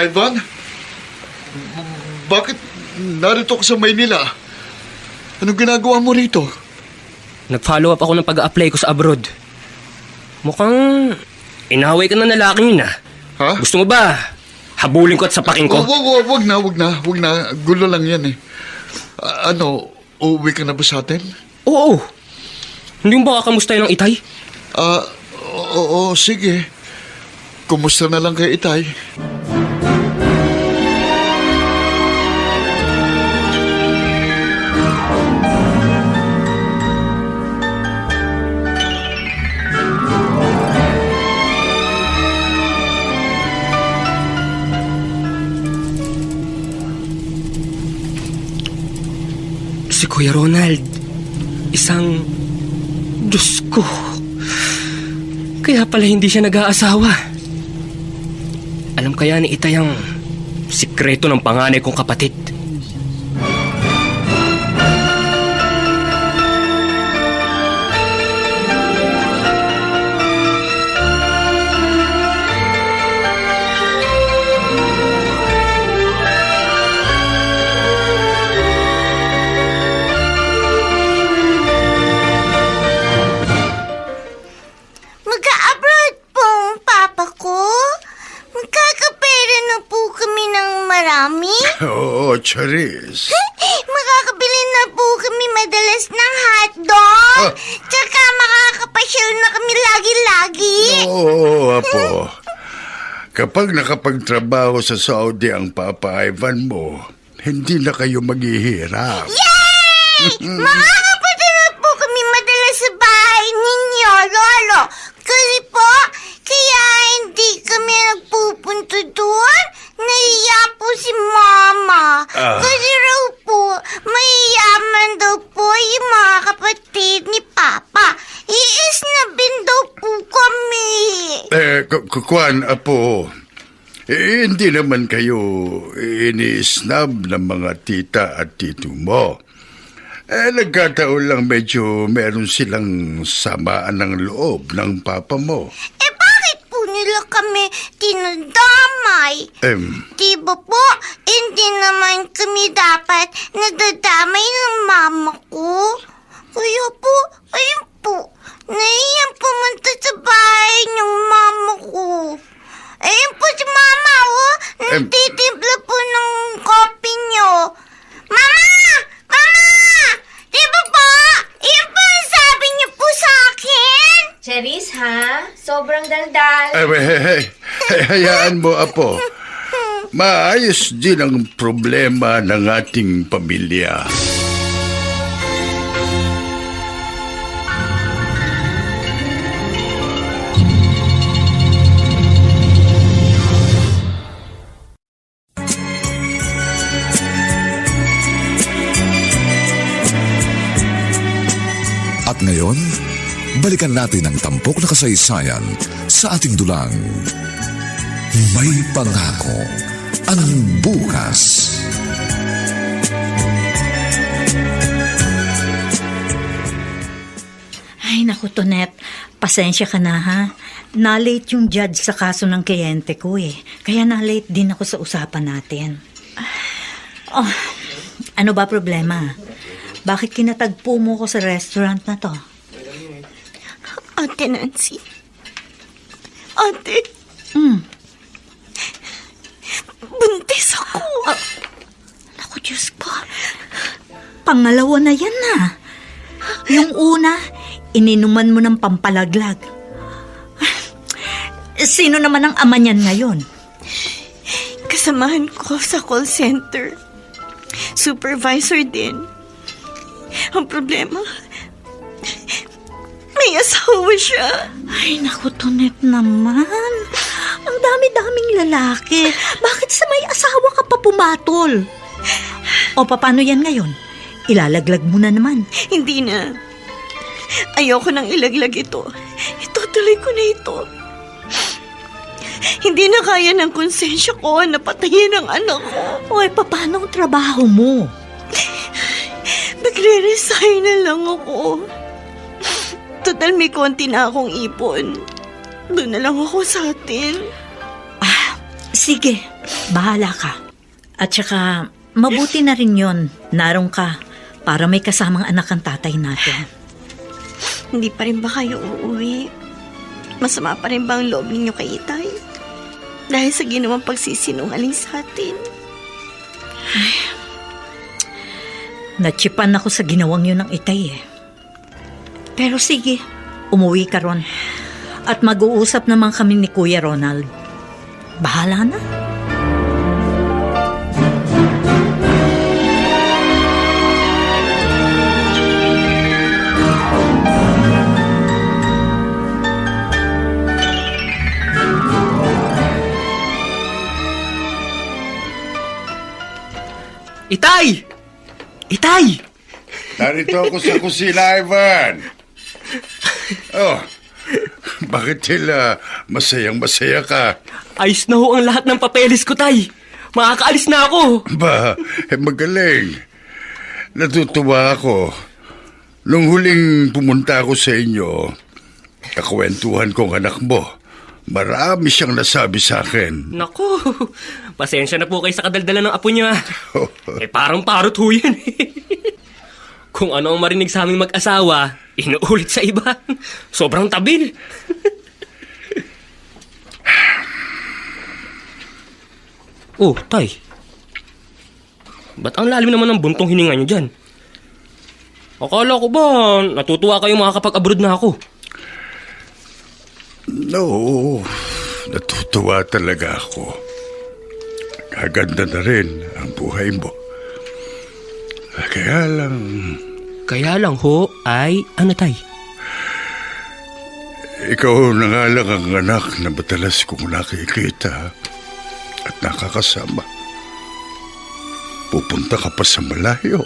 Ivan? Bakit narito ka sa Maynila? Anong ginagawa mo rito? Nag-follow up ako ng pag-a-apply ko sa abroad. Mukhang inaway ka ng lalaki yun ah. Ha? Gusto mo ba habulin ko at sapakin ko? Wag na. Gulo lang yan eh. Uuwi ka na ba sa atin? Oo. Hindi mo ba kakamustahin ng Itay? Oo, sige. Kumusta na lang kay Itay? Si Kuya Ronald, isang Diyos ko. Kaya pala hindi siya nag-aasawa. Alam kaya ni Itay ang sikreto ng panganay kong kapatid? Mag-a-abroad po ang papa ko. Magkakapera na po kami ng marami. Oo, Charis. Makakabili na po kami madalas ng hotdog. Tsaka makakapasyal na kami lagi-lagi. Oo, Apo. Kapag nakapagtrabaho sa Saudi ang Papa Ivan mo, hindi na kayo maghihirap. Yay! Makakapunta na po kami madalas sa bahay ninyo, Lolo. Kasi po, kaya hindi kami nagpupunta doon. Nahiya po si Mama. Kasi raw po, mayayaman daw po yung mga kapatid ni Papa. Iisnabin daw po kami. Kuwan, Apo, hindi naman kayo ini-snub ng mga tita at tito mo. Nagkataon lang medyo meron silang samaan ng loob ng papa mo. Bakit po nila kami tinadamay? Diba po, hindi naman kami dapat nadadamay ng mama ko. Kaya po, ayun po, naiyang pumunta sa bahay ng mama ko. Ayun po si Mama, nagtitimpla po ng kopi nyo. Mama! Mama! Diba po? Iyan po ang sabi niyo po sa akin. Charis, ha? Sobrang daldal. Hayaan mo, Apo. Maayos din ang problema ng ating pamilya. At ngayon, balikan natin ang tampok na kasaysayan sa ating dulang. May pangako ang bukas. Ay, naku, Tonet. Pasensya ka na, ha? Na-late yung judge sa kaso ng kliyente ko, eh. Kaya na-late din ako sa usapan natin. Oh, ano ba problema? Bakit kinatagpo mo ko sa restaurant na to? Ate Nancy. Ate. Buntis ako. Naku, Diyos ko. Pangalawa na yan na. Yung una, ininuman mo ng pampalaglag. Sino naman ang ama niyan ngayon? Kasamahan ko sa call center. Supervisor din. Ang problema, may asawa siya. Ay, naku, Tonet naman. Ang dami-daming lalaki. Bakit sa may asawa ka pa pumatol? O, paano yan ngayon? Ilalaglag mo na naman. Hindi na. Ayoko nang ilaglag ito. Itutuloy ko na ito. Hindi na kaya ng konsensya ko na patayin ang anak ko. O, paano ang trabaho mo? Magre-resign na lang ako. Total may konti na akong ipon. Doon na lang ako sa atin. Sige, bahala ka. At saka, mabuti na rin yon. Narong ka para may kasamang anak ang tatay natin. Hindi pa rin ba kayo uuwi? Masama pa rin ba ang loob ninyo kay Itay? Dahil sa ginawang pagsisinungaling sa atin. Ay, natsipan ako sa ginawang yun ng Itay, eh. Pero sige, umuwi ka ron. At mag-uusap naman kami ni Kuya Ronald. Bahala na. Itay! Itay! Narito ako sa kusina, Ivan. Oh, Bakit sila masayang-masaya ka? Ayos na ho ang lahat ng papeles ko, Tay. Makakaalis na ako. Ba, magaling. Natutuwa ako. Nung huling pumunta ako sa inyo, kakwentuhan kong anak mo. Marami siyang nasabi sa akin. Naku, pasensya na po kayo sa kadaldalan ng apo niya. Parang parot ho yan. Kung ano ang marinig sa aming mag-asawa, inuulit sa iba. Sobrang tabil. Oh, Tay. Ba't ang lalim naman ng buntong hininga niyo dyan? Akala ko ba natutuwa kayo makakapag-abroad na ako? No, natutuwa talaga ako. Kaganda na rin ang buhay mo. Kaya lang ho ay ano, Tay? Ikaw na nga lang ang anak na madalas kong nakikita at nakakasama. Pupunta ka pa sa malayo.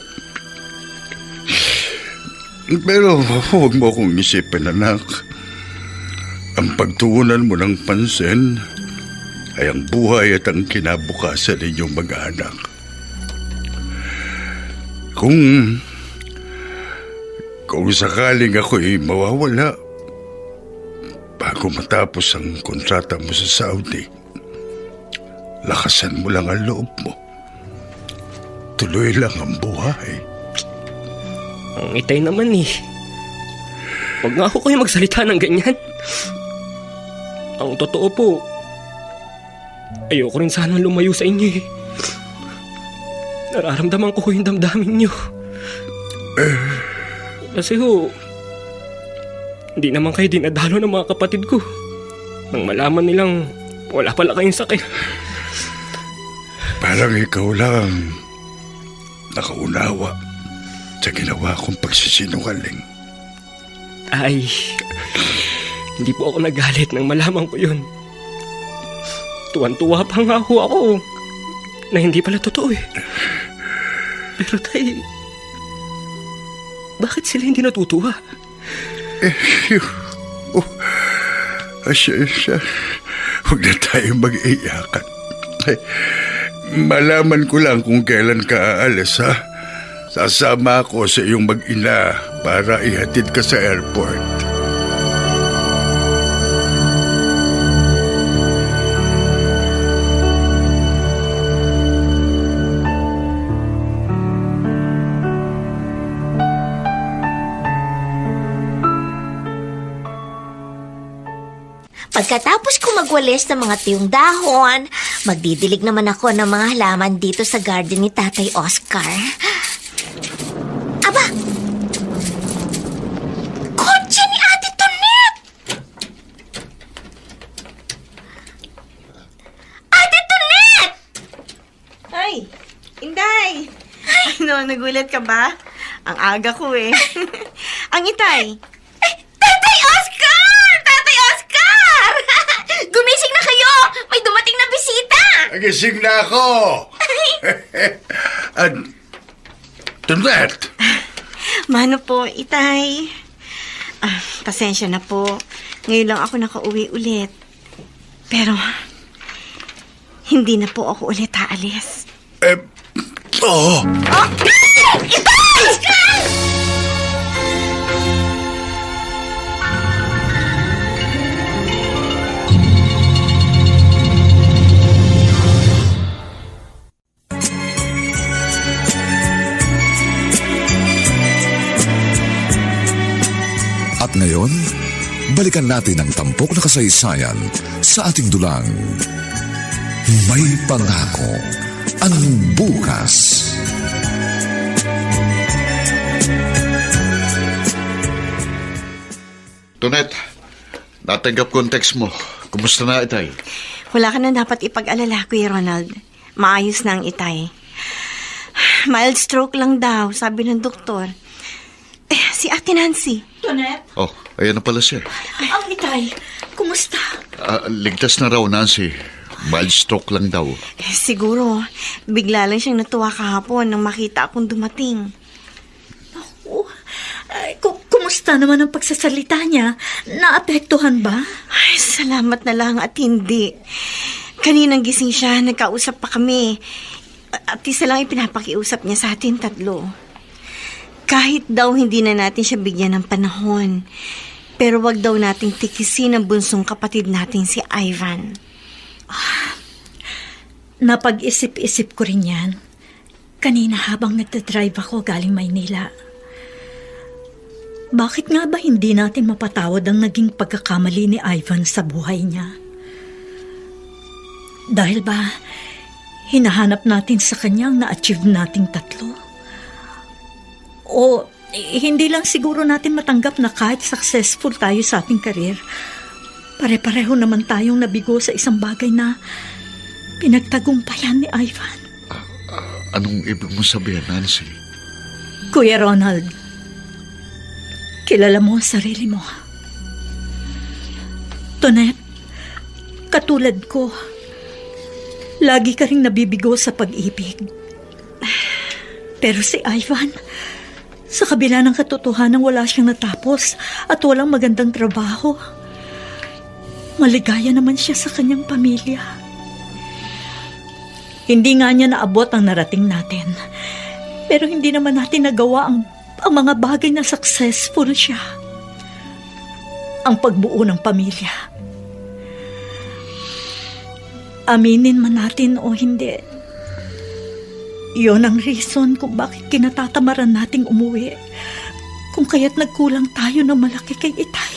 Pero huwag mo akong isipin, anak. Ang pagtuunan mo ng pansin ay ang buhay at ang kinabukasan ninyong mag-anak. Kung sakaling ako'y mawawala bago matapos ang kontrata mo sa Saudi, lakasan mo lang ang loob mo. Tuloy lang ang buhay. Ang itay naman eh. Huwag nga ako kayo magsalita ng ganyan. Ang totoo po, ayoko rin sanang lumayo sa inyo eh. Nararamdaman ko yung damdamin niyo. Kasi hindi naman kayo dinadalo ng mga kapatid ko. Nang malaman nilang wala pala kayong sakit. Parang ikaw lang nakaunawa sa ginawa kong pagsisinungaling. Ay, hindi po ako nagalit nang malaman ko yun. Tuwan-tuwa pa nga ako na hindi pala totoo eh. Pero Tay, bakit sila hindi natutuwa? Asya. Huwag na tayo mag-iyakan. Malaman ko lang kung kailan ka aalis, ha? Sasama ako sa iyong mag-ina para ihatid ka sa airport. Pagkatapos ko magwalis ng mga tuyong dahon, magdidilig naman ako ng mga halaman dito sa garden ni Tatay Oscar. Aba! Kotse ni Ate Tonet! Ate Tonet! Ay, Inday! Ano, nagulat ka ba? Ang aga ko eh. Ang Itay! Tatay Oscar! Tatay Oscar! Gumising na kayo! May dumating na bisita! Nagising na ako! Tonet! Mano po, Itay. Pasensya na po. Ngayon lang ako nakauwi ulit. Pero, hindi na po ako ulit aalis. Oo. Itay! At ngayon, balikan natin ang tampok na kasaysayan sa ating dulang. May pangako ang bukas. Tonet, natanggap ko ang text mo. Kumusta na, Itay? Wala ka na dapat ipag-alala, Kuya Ronald. Maayos na ang Itay. Mild stroke lang daw, sabi ng doktor. Si Ate Nancy. Tonet? Oh, ayan na pala siya. Ang Itay, kumusta? Ligtas na raw, Nancy. Mild stroke lang daw. Siguro, bigla lang siyang natuwa kahapon nang makita akong dumating. Naku, kumusta Kumusta naman ang pagsasalita niya? Naapektuhan ba? Ay, salamat na lang at hindi. Kaninang gising siya, nagkausap pa kami. At isa lang ipinapakiusap niya sa atin tatlo. Kahit daw hindi na natin siya bigyan ng panahon, pero wag daw nating tikisin ang bunsong kapatid natin si Ivan. Napag-isip-isip ko rin yan. Kanina habang nagdadrive ako galing Maynila. Bakit nga ba hindi natin mapatawad ang naging pagkakamali ni Ivan sa buhay niya? Dahil ba, hinahanap natin sa kanya ang na-achieve nating tatlo? O hindi lang siguro natin matanggap na kahit successful tayo sa ating karir, pare-pareho naman tayong nabigo sa isang bagay na pinagtagumpayan ni Ivan. Anong ibig mo sabihin, Nancy? Kuya Ronald, kilala mo ang sarili mo. Tonet, katulad ko, lagi ka rin nabibigo sa pag-ibig. Pero si Ivan, sa kabila ng katotohanan wala siyang natapos at walang magandang trabaho, maligaya naman siya sa kanyang pamilya. Hindi nga niya naabot ang narating natin, pero hindi naman natin nagawa ang mga bagay na successful siya. Ang pagbuo ng pamilya. Aminin man natin o hindi, yon ang reason kung bakit kinatatamaran nating umuwi, kung kaya't nagkulang tayo ng malaki kay Itay.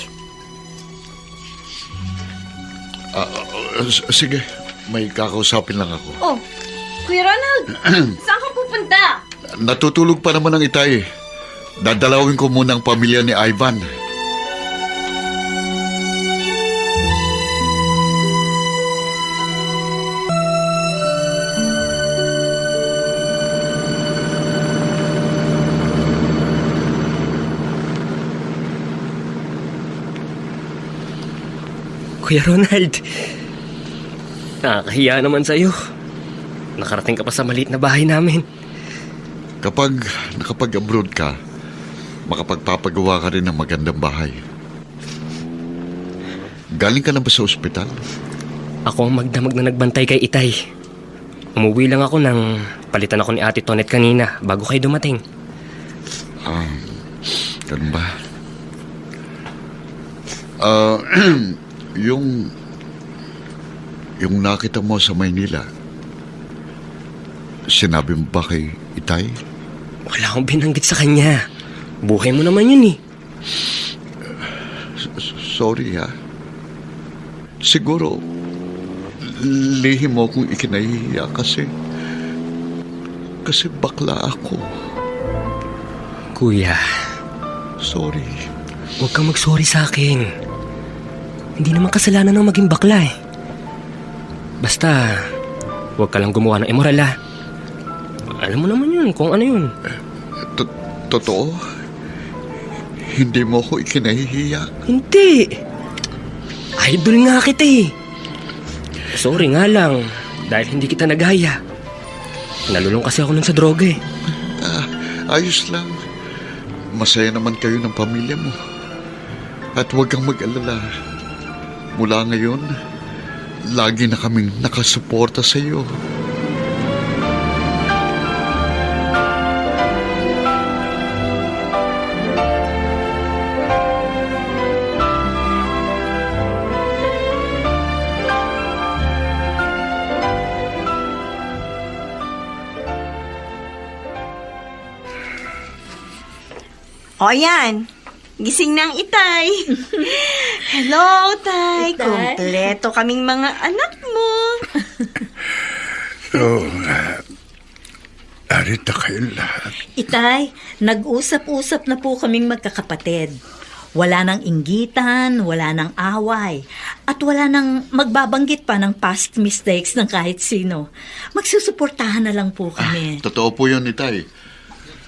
Sige, may kakausapin lang ako. Oh, Kuya Ronald, saan ka pupunta? Natutulog pa naman ang Itay. Dadalawin ko muna ang pamilya ni Ivan. Kuya Ronald, nakakahiya naman sa'yo. Nakarating ka pa sa maliit na bahay namin. Kapag nakapag-abroad ka, makapagpapagawa ka rin ng magandang bahay. Galing ka na ba sa ospital? Ako ang magdamag na nagbantay kay Itay. Umuwi lang ako nang palitan ako ni Ate Tonet kanina bago kayo dumating. Ganun ba? Yung nakita mo sa Maynila, sinabi mo ba kay Itay? Wala akong binanggit sa kanya. Buhay mo naman yun eh. Sorry ha. Siguro, lihim mo kung ikinahihiya kasi bakla ako. Kuya. Sorry. Huwag kang mag-sorry sa akin. Hindi naman kasalanan ng maging bakla eh. Basta, huwag ka lang gumawa ng immoral ah. Alam mo naman yun kung ano yun. Totoo? Hindi mo ko ikinahihiya? Hindi. Idol nga kita eh. Sorry nga lang, dahil hindi kita nagaya. Nalulong kasi ako nun sa droga eh. Ayos lang. Masaya naman kayo ng pamilya mo. At huwag kang mag-alala. Mula ngayon, lagi na kaming nakasuporta sa iyo. O yan, gising na ang Itay. Hello, Tay. Kompleto kaming mga anak mo. Arita kayong lahat. Itay, nag-usap-usap na po kaming magkakapatid. Wala nang inggitan, wala nang away, at wala nang magbabanggit pa ng past mistakes ng kahit sino. Magsusuportahan na lang po kami. Totoo po yun, Itay.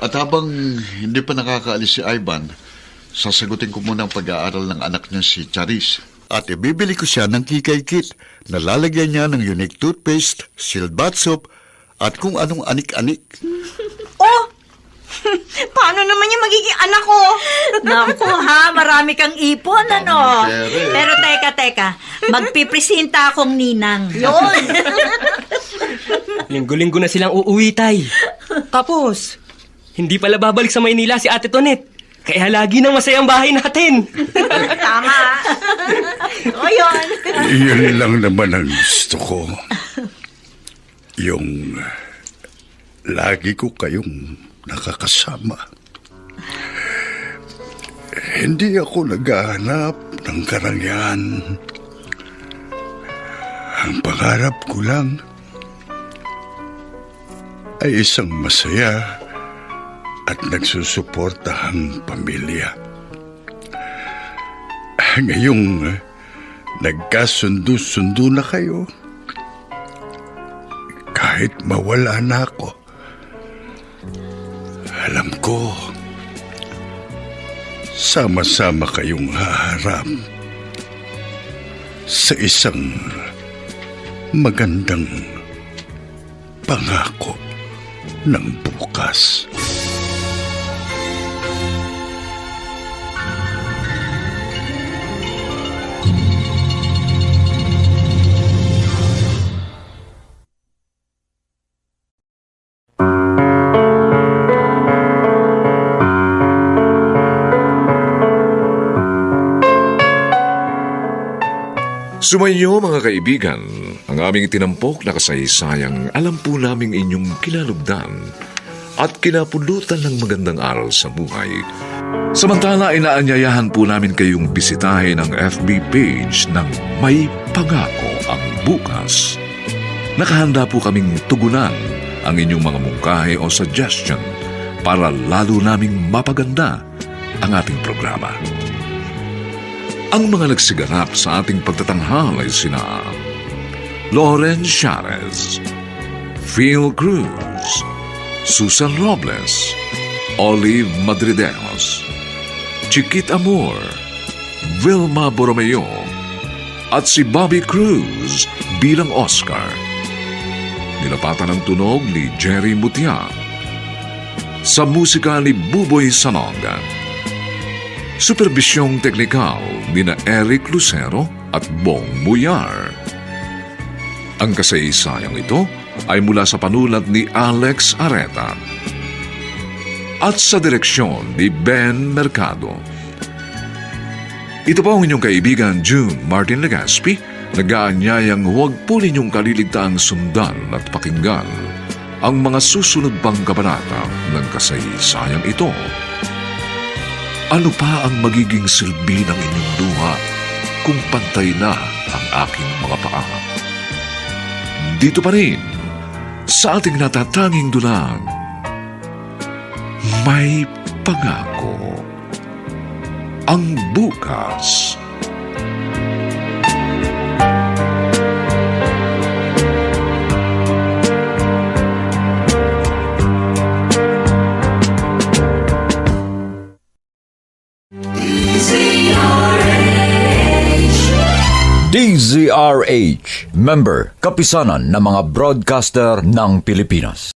At habang hindi pa nakakaalis si Ivan, sasagutin ko muna ang pag-aaral ng anak niya si Charis. At ibibili ko siya ng kikay kit na lalagyan niya ng unique toothpaste, sealed bath soap, at kung anong anik-anik. Oh, Paano naman yung magiging anak ko? Naku ha, marami kang ipon, ano? Pero teka, magpipresenta akong ninang. Yun. Linggo-linggo na silang uuwi, Tay. Tapos, hindi pala babalik sa Maynila si Ate Tonet. Kaya lagi nang masayang bahay natin. Tama. O yun. Iyon lang naman ang gusto ko. Yung lagi ko kayong nakakasama. Hindi ako naghahanap ng karangyaan. Ang pangarap ko lang ay isang masaya at nagsusuportahang pamilya. Ngayong nagkasundo-sundo na kayo, kahit mawala na ako, alam ko, sama-sama kayong haharap sa isang magandang pangako ng bukas. Sumainyo mga kaibigan, ang aming tinampok na kasaysayang alam po naming inyong kinalugdan at kinapulutan ng magandang aral sa buhay. Samantala, inaanyayahan po namin kayong bisitahin ang FB page ng May Pangako ang Bukas. Nakahanda po kaming tugunan ang inyong mga mungkahi o suggestion para lalo naming mapaganda ang ating programa. Ang mga nagsiganap sa ating pagtatanghal ay sina Loren Charez, Phil Cruz, Susan Robles, Olive Madrideos, Chiquit Amor, Vilma Borromeo, at si Bobby Cruz bilang Oscar. Nilapatan ng tunog ni Jerry Mutia. Sa musika ni Buboy Sanoga. Superbisyong teknikal ni na Eric Lucero at Bong Muyar. Ang kasaysayang ito ay mula sa panulat ni Alex Areta at sa direksyon ni Ben Mercado. Ito po ang inyong kaibigan June Martin Legaspi, nag-aanyayang huwag po ninyong kaliligtaang sundan at pakinggan ang mga susunod pang kabanata ng kasaysayang ito. Ano pa ang magiging silbi ng inyong luha kung pantay na ang aking mga paa? Dito pa rin, sa ating natatanging dulang, May Pangako ang Bukas. DZRH, member, kapisanan ng mga broadcaster ng Pilipinas.